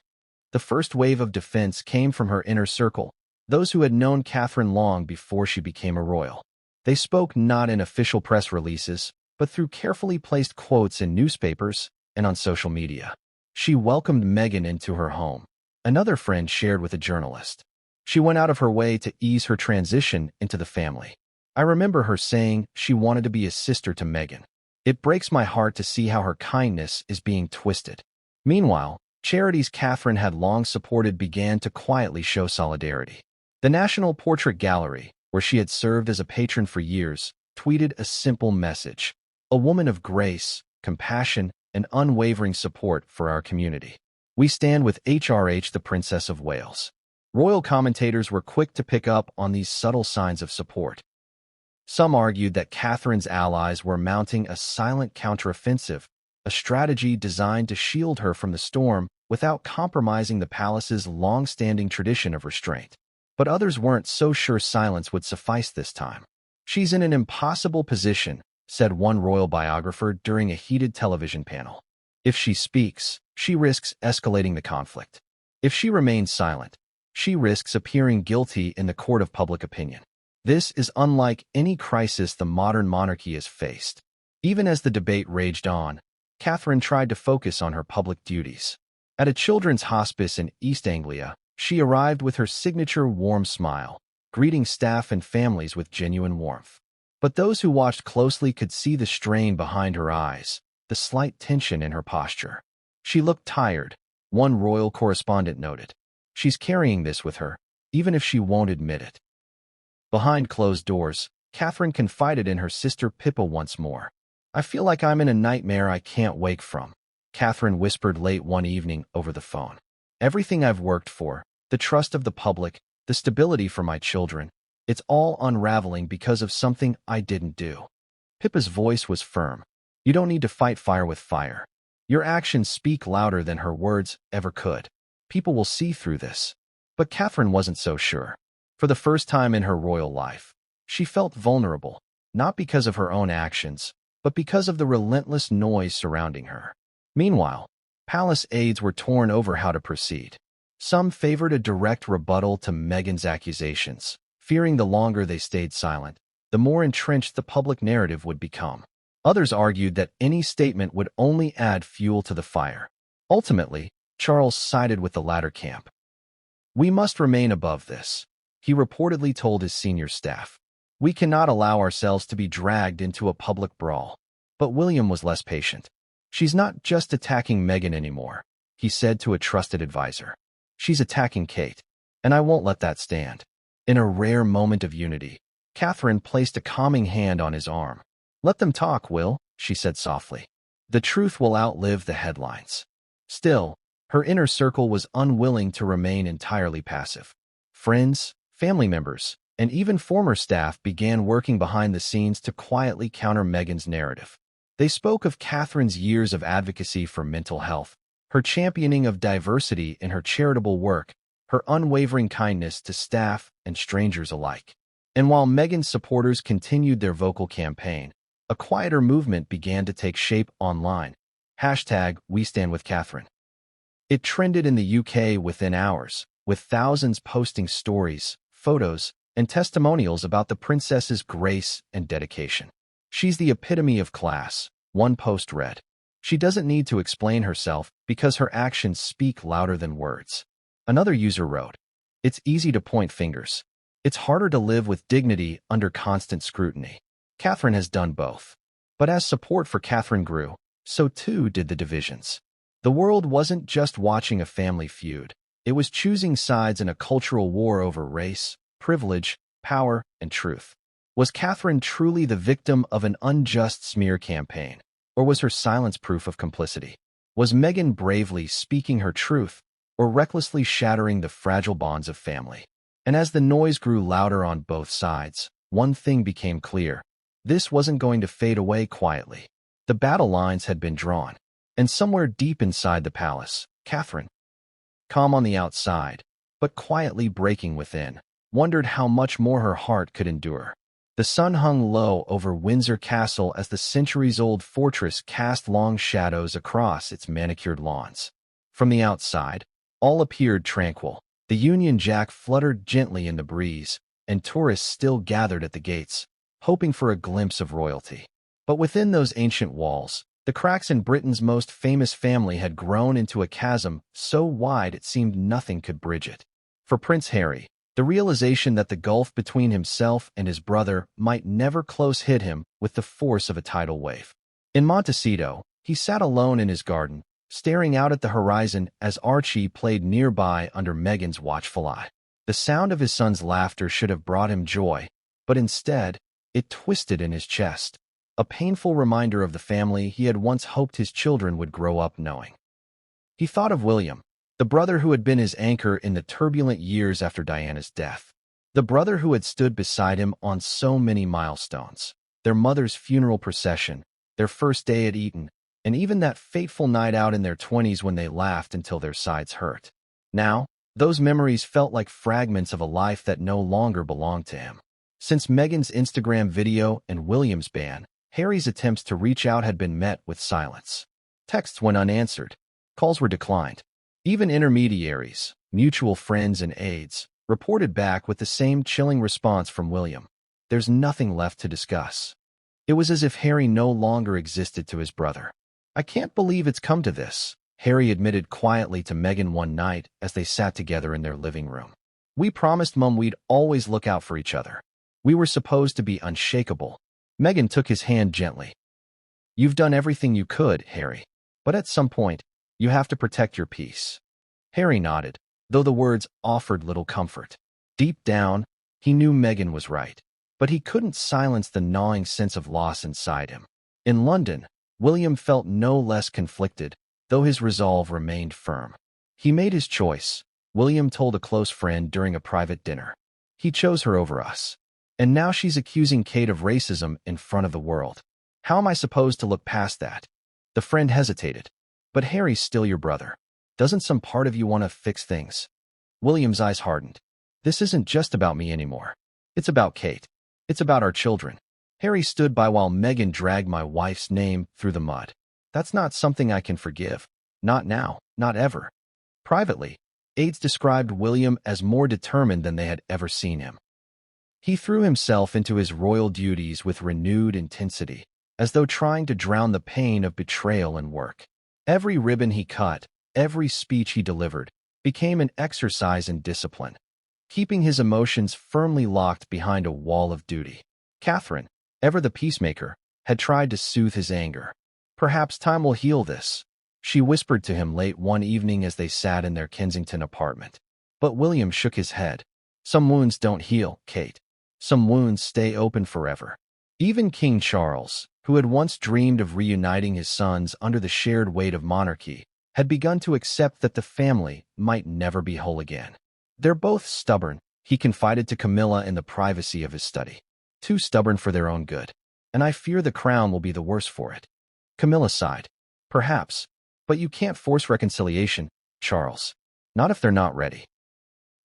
The first wave of defense came from her inner circle, those who had known Catherine long before she became a royal. They spoke not in official press releases, but through carefully placed quotes in newspapers and on social media. She welcomed Meghan into her home, another friend shared with a journalist. She went out of her way to ease her transition into the family. "I remember her saying she wanted to be a sister to Meghan. It breaks my heart to see how her kindness is being twisted." Meanwhile, charities Catherine had long supported began to quietly show solidarity. The National Portrait Gallery, where she had served as a patron for years, tweeted a simple message: "A woman of grace, compassion, and unwavering support for our community. We stand with HRH, the Princess of Wales." Royal commentators were quick to pick up on these subtle signs of support. Some argued that Catherine's allies were mounting a silent counteroffensive, a strategy designed to shield her from the storm without compromising the palace's long-standing tradition of restraint. But others weren't so sure silence would suffice this time. "She's in an impossible position," said one royal biographer during a heated television panel. "If she speaks, she risks escalating the conflict. If she remains silent, she risks appearing guilty in the court of public opinion." This is unlike any crisis the modern monarchy has faced. Even as the debate raged on, Catherine tried to focus on her public duties. At a children's hospice in East Anglia, she arrived with her signature warm smile, greeting staff and families with genuine warmth. But those who watched closely could see the strain behind her eyes, the slight tension in her posture. "She looked tired," one royal correspondent noted. "She's carrying this with her, even if she won't admit it." Behind closed doors, Catherine confided in her sister Pippa once more. "I feel like I'm in a nightmare I can't wake from," Catherine whispered late one evening over the phone. "Everything I've worked for, the trust of the public, the stability for my children, it's all unraveling because of something I didn't do." Pippa's voice was firm. "You don't need to fight fire with fire. Your actions speak louder than her words ever could. People will see through this." But Catherine wasn't so sure. For the first time in her royal life, she felt vulnerable, not because of her own actions, but because of the relentless noise surrounding her. Meanwhile, palace aides were torn over how to proceed. Some favored a direct rebuttal to Meghan's accusations, fearing the longer they stayed silent, the more entrenched the public narrative would become. Others argued that any statement would only add fuel to the fire. Ultimately, Charles sided with the latter camp. "We must remain above this," he reportedly told his senior staff. "We cannot allow ourselves to be dragged into a public brawl." But William was less patient. "She's not just attacking Meghan anymore," he said to a trusted advisor. "She's attacking Kate, and I won't let that stand." In a rare moment of unity, Catherine placed a calming hand on his arm. "Let them talk, Will," she said softly. "The truth will outlive the headlines." Still, her inner circle was unwilling to remain entirely passive. Friends, family members, and even former staff began working behind the scenes to quietly counter Meghan's narrative. They spoke of Catherine's years of advocacy for mental health, her championing of diversity in her charitable work, her unwavering kindness to staff and strangers alike. And while Meghan's supporters continued their vocal campaign, A quieter movement began to take shape online. Hashtag We Stand With Catherine. It trended in the UK within hours, with thousands posting stories, photos, and testimonials about the princess's grace and dedication. She's the epitome of class, one post read. She doesn't need to explain herself because her actions speak louder than words. Another user wrote, "It's easy to point fingers. It's harder to live with dignity under constant scrutiny." Catherine has done both. But as support for Catherine grew, so too did the divisions. The world wasn't just watching a family feud. It was choosing sides in a cultural war over race, privilege, power, and truth. Was Catherine truly the victim of an unjust smear campaign, or was her silence proof of complicity? Was Meghan bravely speaking her truth, or recklessly shattering the fragile bonds of family? And as the noise grew louder on both sides, one thing became clear. This wasn't going to fade away quietly. The battle lines had been drawn. And somewhere deep inside the palace, Catherine, calm on the outside, but quietly breaking within, wondered how much more her heart could endure. The sun hung low over Windsor Castle as the centuries-old fortress cast long shadows across its manicured lawns. From the outside, all appeared tranquil. The Union Jack fluttered gently in the breeze, and tourists still gathered at the gates, hoping for a glimpse of royalty. But within those ancient walls, the cracks in Britain's most famous family had grown into a chasm so wide it seemed nothing could bridge it. For Prince Harry, the realization that the gulf between himself and his brother might never close hit him with the force of a tidal wave. In Montecito, he sat alone in his garden, staring out at the horizon as Archie played nearby under Meghan's watchful eye. The sound of his son's laughter should have brought him joy, but instead, it twisted in his chest. A painful reminder of the family he had once hoped his children would grow up knowing. He thought of William, the brother who had been his anchor in the turbulent years after Diana's death. The brother who had stood beside him on so many milestones. Their mother's funeral procession, their first day at Eton, and even that fateful night out in their 20s when they laughed until their sides hurt. Now, those memories felt like fragments of a life that no longer belonged to him. Since Meghan's Instagram video and William's ban, Harry's attempts to reach out had been met with silence. Texts went unanswered. Calls were declined. Even intermediaries, mutual friends and aides, reported back with the same chilling response from William. There's nothing left to discuss. It was as if Harry no longer existed to his brother. "I can't believe it's come to this," Harry admitted quietly to Meghan one night as they sat together in their living room. "We promised Mum we'd always look out for each other. We were supposed to be unshakable." Meghan took his hand gently. "You've done everything you could, Harry. But at some point, you have to protect your peace." Harry nodded, though the words offered little comfort. Deep down, he knew Meghan was right, but he couldn't silence the gnawing sense of loss inside him. In London, William felt no less conflicted, though his resolve remained firm. He made his choice, William told a close friend during a private dinner. "He chose her over us. And now she's accusing Kate of racism in front of the world. How am I supposed to look past that?" The friend hesitated. "But Harry's still your brother. Doesn't some part of you want to fix things?" William's eyes hardened. "This isn't just about me anymore. It's about Kate. It's about our children." Harry stood by while Meghan dragged my wife's name through the mud. "That's not something I can forgive. Not now, not ever." Privately, aides described William as more determined than they had ever seen him. He threw himself into his royal duties with renewed intensity, as though trying to drown the pain of betrayal and work. Every ribbon he cut, every speech he delivered, became an exercise in discipline, keeping his emotions firmly locked behind a wall of duty. Catherine, ever the peacemaker, had tried to soothe his anger. "Perhaps time will heal this," she whispered to him late one evening as they sat in their Kensington apartment. But William shook his head. "Some wounds don't heal, Kate. Some wounds stay open forever." Even King Charles, who had once dreamed of reuniting his sons under the shared weight of monarchy, had begun to accept that the family might never be whole again. "They're both stubborn," he confided to Camilla in the privacy of his study. "Too stubborn for their own good. And I fear the crown will be the worse for it." Camilla sighed. "Perhaps. But you can't force reconciliation, Charles. Not if they're not ready."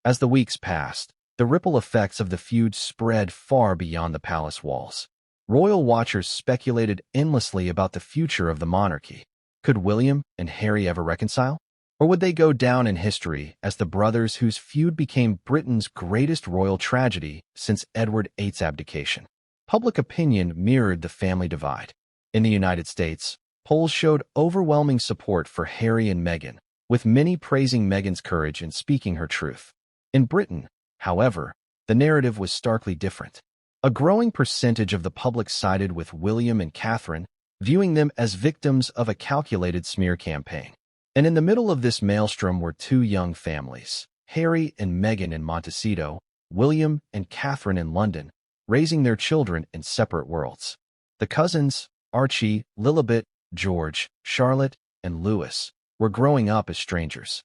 As the weeks passed, the ripple effects of the feud spread far beyond the palace walls. Royal watchers speculated endlessly about the future of the monarchy. Could William and Harry ever reconcile? Or would they go down in history as the brothers whose feud became Britain's greatest royal tragedy since Edward VIII's abdication? Public opinion mirrored the family divide. In the United States, polls showed overwhelming support for Harry and Meghan, with many praising Meghan's courage in speaking her truth. In Britain, however, the narrative was starkly different. A growing percentage of the public sided with William and Catherine, viewing them as victims of a calculated smear campaign. And in the middle of this maelstrom were two young families, Harry and Meghan in Montecito, William and Catherine in London, raising their children in separate worlds. The cousins, Archie, Lilibet, George, Charlotte, and Louis, were growing up as strangers.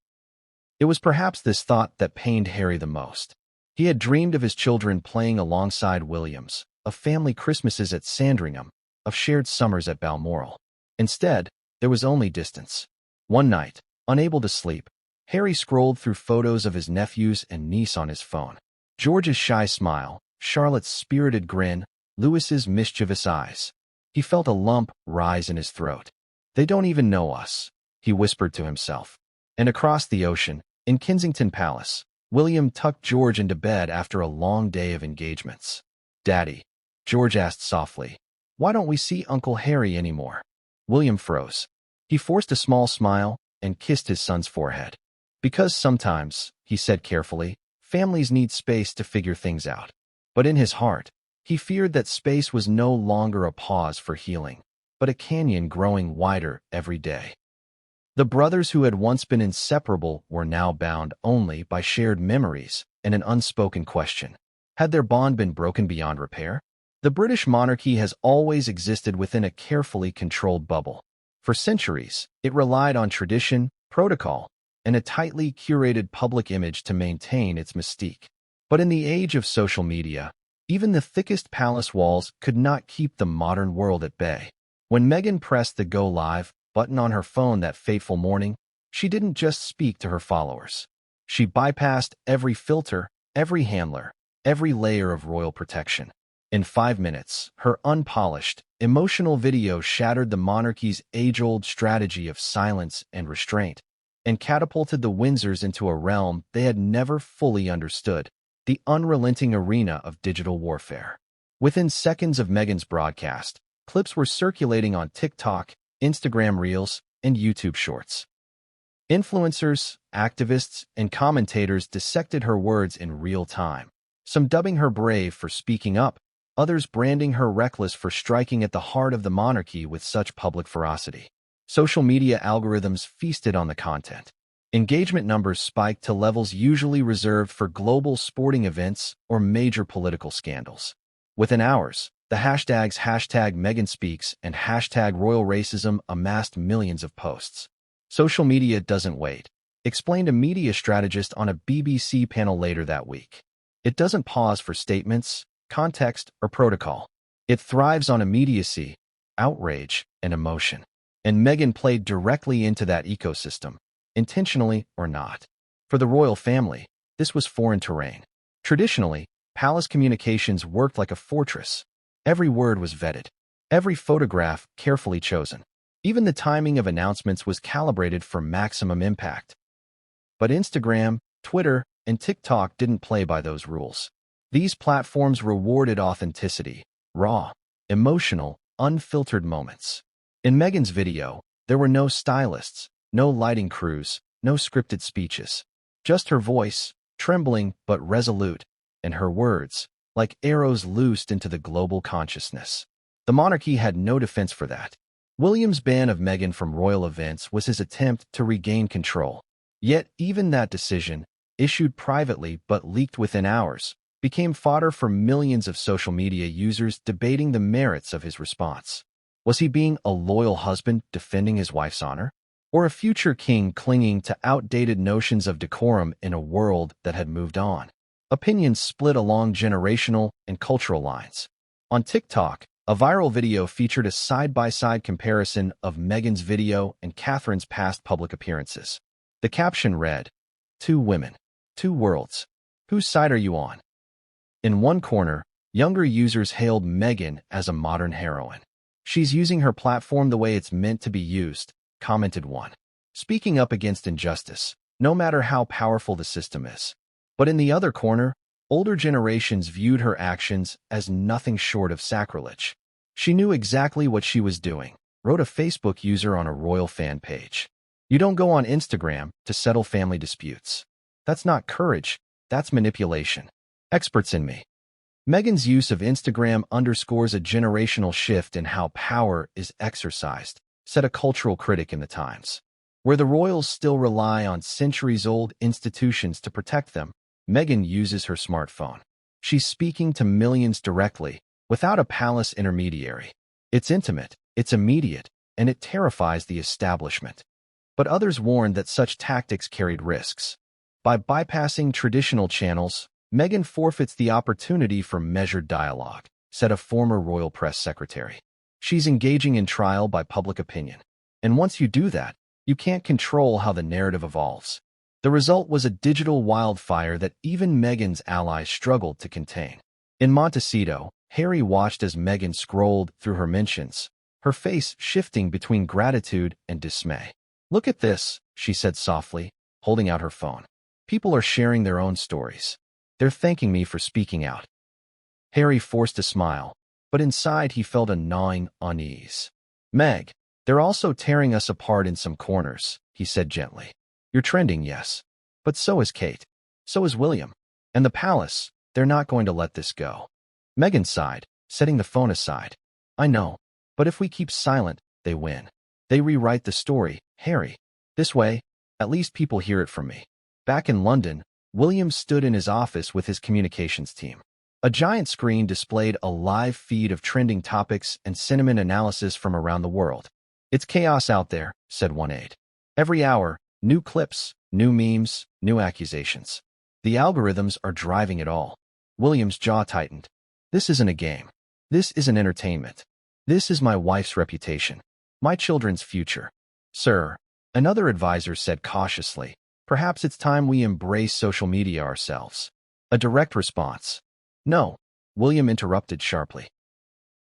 It was perhaps this thought that pained Harry the most. He had dreamed of his children playing alongside Williams, of family Christmases at Sandringham, of shared summers at Balmoral. Instead, there was only distance. One night, unable to sleep, Harry scrolled through photos of his nephews and niece on his phone. George's shy smile, Charlotte's spirited grin, Louis's mischievous eyes. He felt a lump rise in his throat. They don't even know us, he whispered to himself. And across the ocean, in Kensington Palace, William tucked George into bed after a long day of engagements. "Daddy," George asked softly, "why don't we see Uncle Harry anymore?" William froze. He forced a small smile and kissed his son's forehead. "Because sometimes," he said carefully, "families need space to figure things out." But in his heart, he feared that space was no longer a pause for healing, but a canyon growing wider every day. The brothers who had once been inseparable were now bound only by shared memories and an unspoken question. Had their bond been broken beyond repair? The British monarchy has always existed within a carefully controlled bubble. For centuries, it relied on tradition, protocol, and a tightly curated public image to maintain its mystique. But in the age of social media, even the thickest palace walls could not keep the modern world at bay. When Meghan pressed the Go Live button on her phone that fateful morning, she didn't just speak to her followers. She bypassed every filter, every handler, every layer of royal protection. In 5 minutes, her unpolished, emotional video shattered the monarchy's age-old strategy of silence and restraint, and catapulted the Windsors into a realm they had never fully understood, the unrelenting arena of digital warfare. Within seconds of Meghan's broadcast, clips were circulating on TikTok, Instagram Reels, and YouTube Shorts. Influencers, activists, and commentators dissected her words in real time, some dubbing her brave for speaking up, others branding her reckless for striking at the heart of the monarchy with such public ferocity. Social media algorithms feasted on the content. Engagement numbers spiked to levels usually reserved for global sporting events or major political scandals. Within hours, the hashtags #MeghanSpeaks and #RoyalRacism amassed millions of posts. Social media doesn't wait, explained a media strategist on a BBC panel later that week. It doesn't pause for statements, context, or protocol. It thrives on immediacy, outrage, and emotion. And Meghan played directly into that ecosystem, intentionally or not. For the royal family, this was foreign terrain. Traditionally, palace communications worked like a fortress. Every word was vetted, every photograph carefully chosen. Even the timing of announcements was calibrated for maximum impact. But Instagram, Twitter, and TikTok didn't play by those rules. These platforms rewarded authenticity, raw, emotional, unfiltered moments. In Meghan's video, there were no stylists, no lighting crews, no scripted speeches. Just her voice, trembling but resolute, and her words, like arrows loosed into the global consciousness. The monarchy had no defense for that. William's ban of Meghan from royal events was his attempt to regain control. Yet even that decision, issued privately but leaked within hours, became fodder for millions of social media users debating the merits of his response. Was he being a loyal husband defending his wife's honor? Or a future king clinging to outdated notions of decorum in a world that had moved on? Opinions split along generational and cultural lines. On TikTok, a viral video featured a side-by-side comparison of Meghan's video and Catherine's past public appearances. The caption read, "Two women, two worlds. Whose side are you on?" In one corner, Younger users hailed Meghan as a modern heroine. "She's using her platform the way it's meant to be used," commented one. "Speaking up against injustice, no matter how powerful the system is." But in the other corner, older generations viewed her actions as nothing short of sacrilege. "She knew exactly what she was doing," wrote a Facebook user on a royal fan page. "You don't go on Instagram to settle family disputes. That's not courage, that's manipulation." Experts in me. Meghan's use of Instagram underscores a generational shift in how power is exercised, said a cultural critic in the Times. Where the royals still rely on centuries-old institutions to protect them, Meghan uses her smartphone. She's speaking to millions directly, without a palace intermediary. It's intimate, it's immediate, and it terrifies the establishment. But others warned that such tactics carried risks. By bypassing traditional channels, Meghan forfeits the opportunity for measured dialogue, said a former royal press secretary. She's engaging in trial by public opinion. And once you do that, you can't control how the narrative evolves. The result was a digital wildfire that even Meghan's allies struggled to contain. In Montecito, Harry watched as Meghan scrolled through her mentions, her face shifting between gratitude and dismay. "Look at this," she said softly, holding out her phone. "People are sharing their own stories. They're thanking me for speaking out." Harry forced a smile, but inside he felt a gnawing unease. "Meg, they're also tearing us apart in some corners," he said gently. "You're trending, yes. But so is Kate. So is William. And the palace, they're not going to let this go." Meghan sighed, setting the phone aside. "I know. But if we keep silent, they win. They rewrite the story, Harry. This way, at least people hear it from me." Back in London, William stood in his office with his communications team. A giant screen displayed a live feed of trending topics and sentiment analysis from around the world. "It's chaos out there," said one aide. "Every hour, new clips, new memes, new accusations. The algorithms are driving it all." William's jaw tightened. "This isn't a game. This isn't entertainment. This is my wife's reputation, my children's future." "Sir," another advisor said cautiously, "perhaps it's time we embrace social media ourselves." A direct response. "No," William interrupted sharply.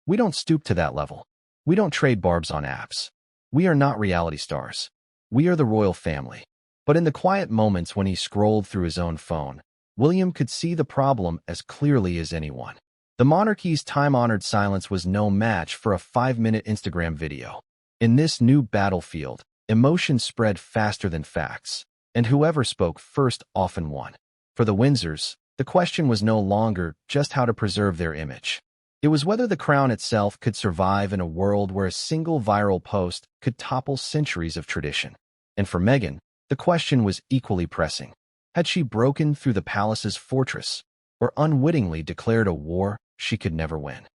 "We don't stoop to that level. We don't trade barbs on apps. We are not reality stars. We are the royal family." But in the quiet moments when he scrolled through his own phone, William could see the problem as clearly as anyone. The monarchy's time-honored silence was no match for a 5-minute Instagram video. In this new battlefield, emotion spread faster than facts, and whoever spoke first often won. For the Windsors, the question was no longer just how to preserve their image. It was whether the crown itself could survive in a world where a single viral post could topple centuries of tradition. And for Meghan, the question was equally pressing. Had she broken through the palace's fortress, or unwittingly declared a war she could never win?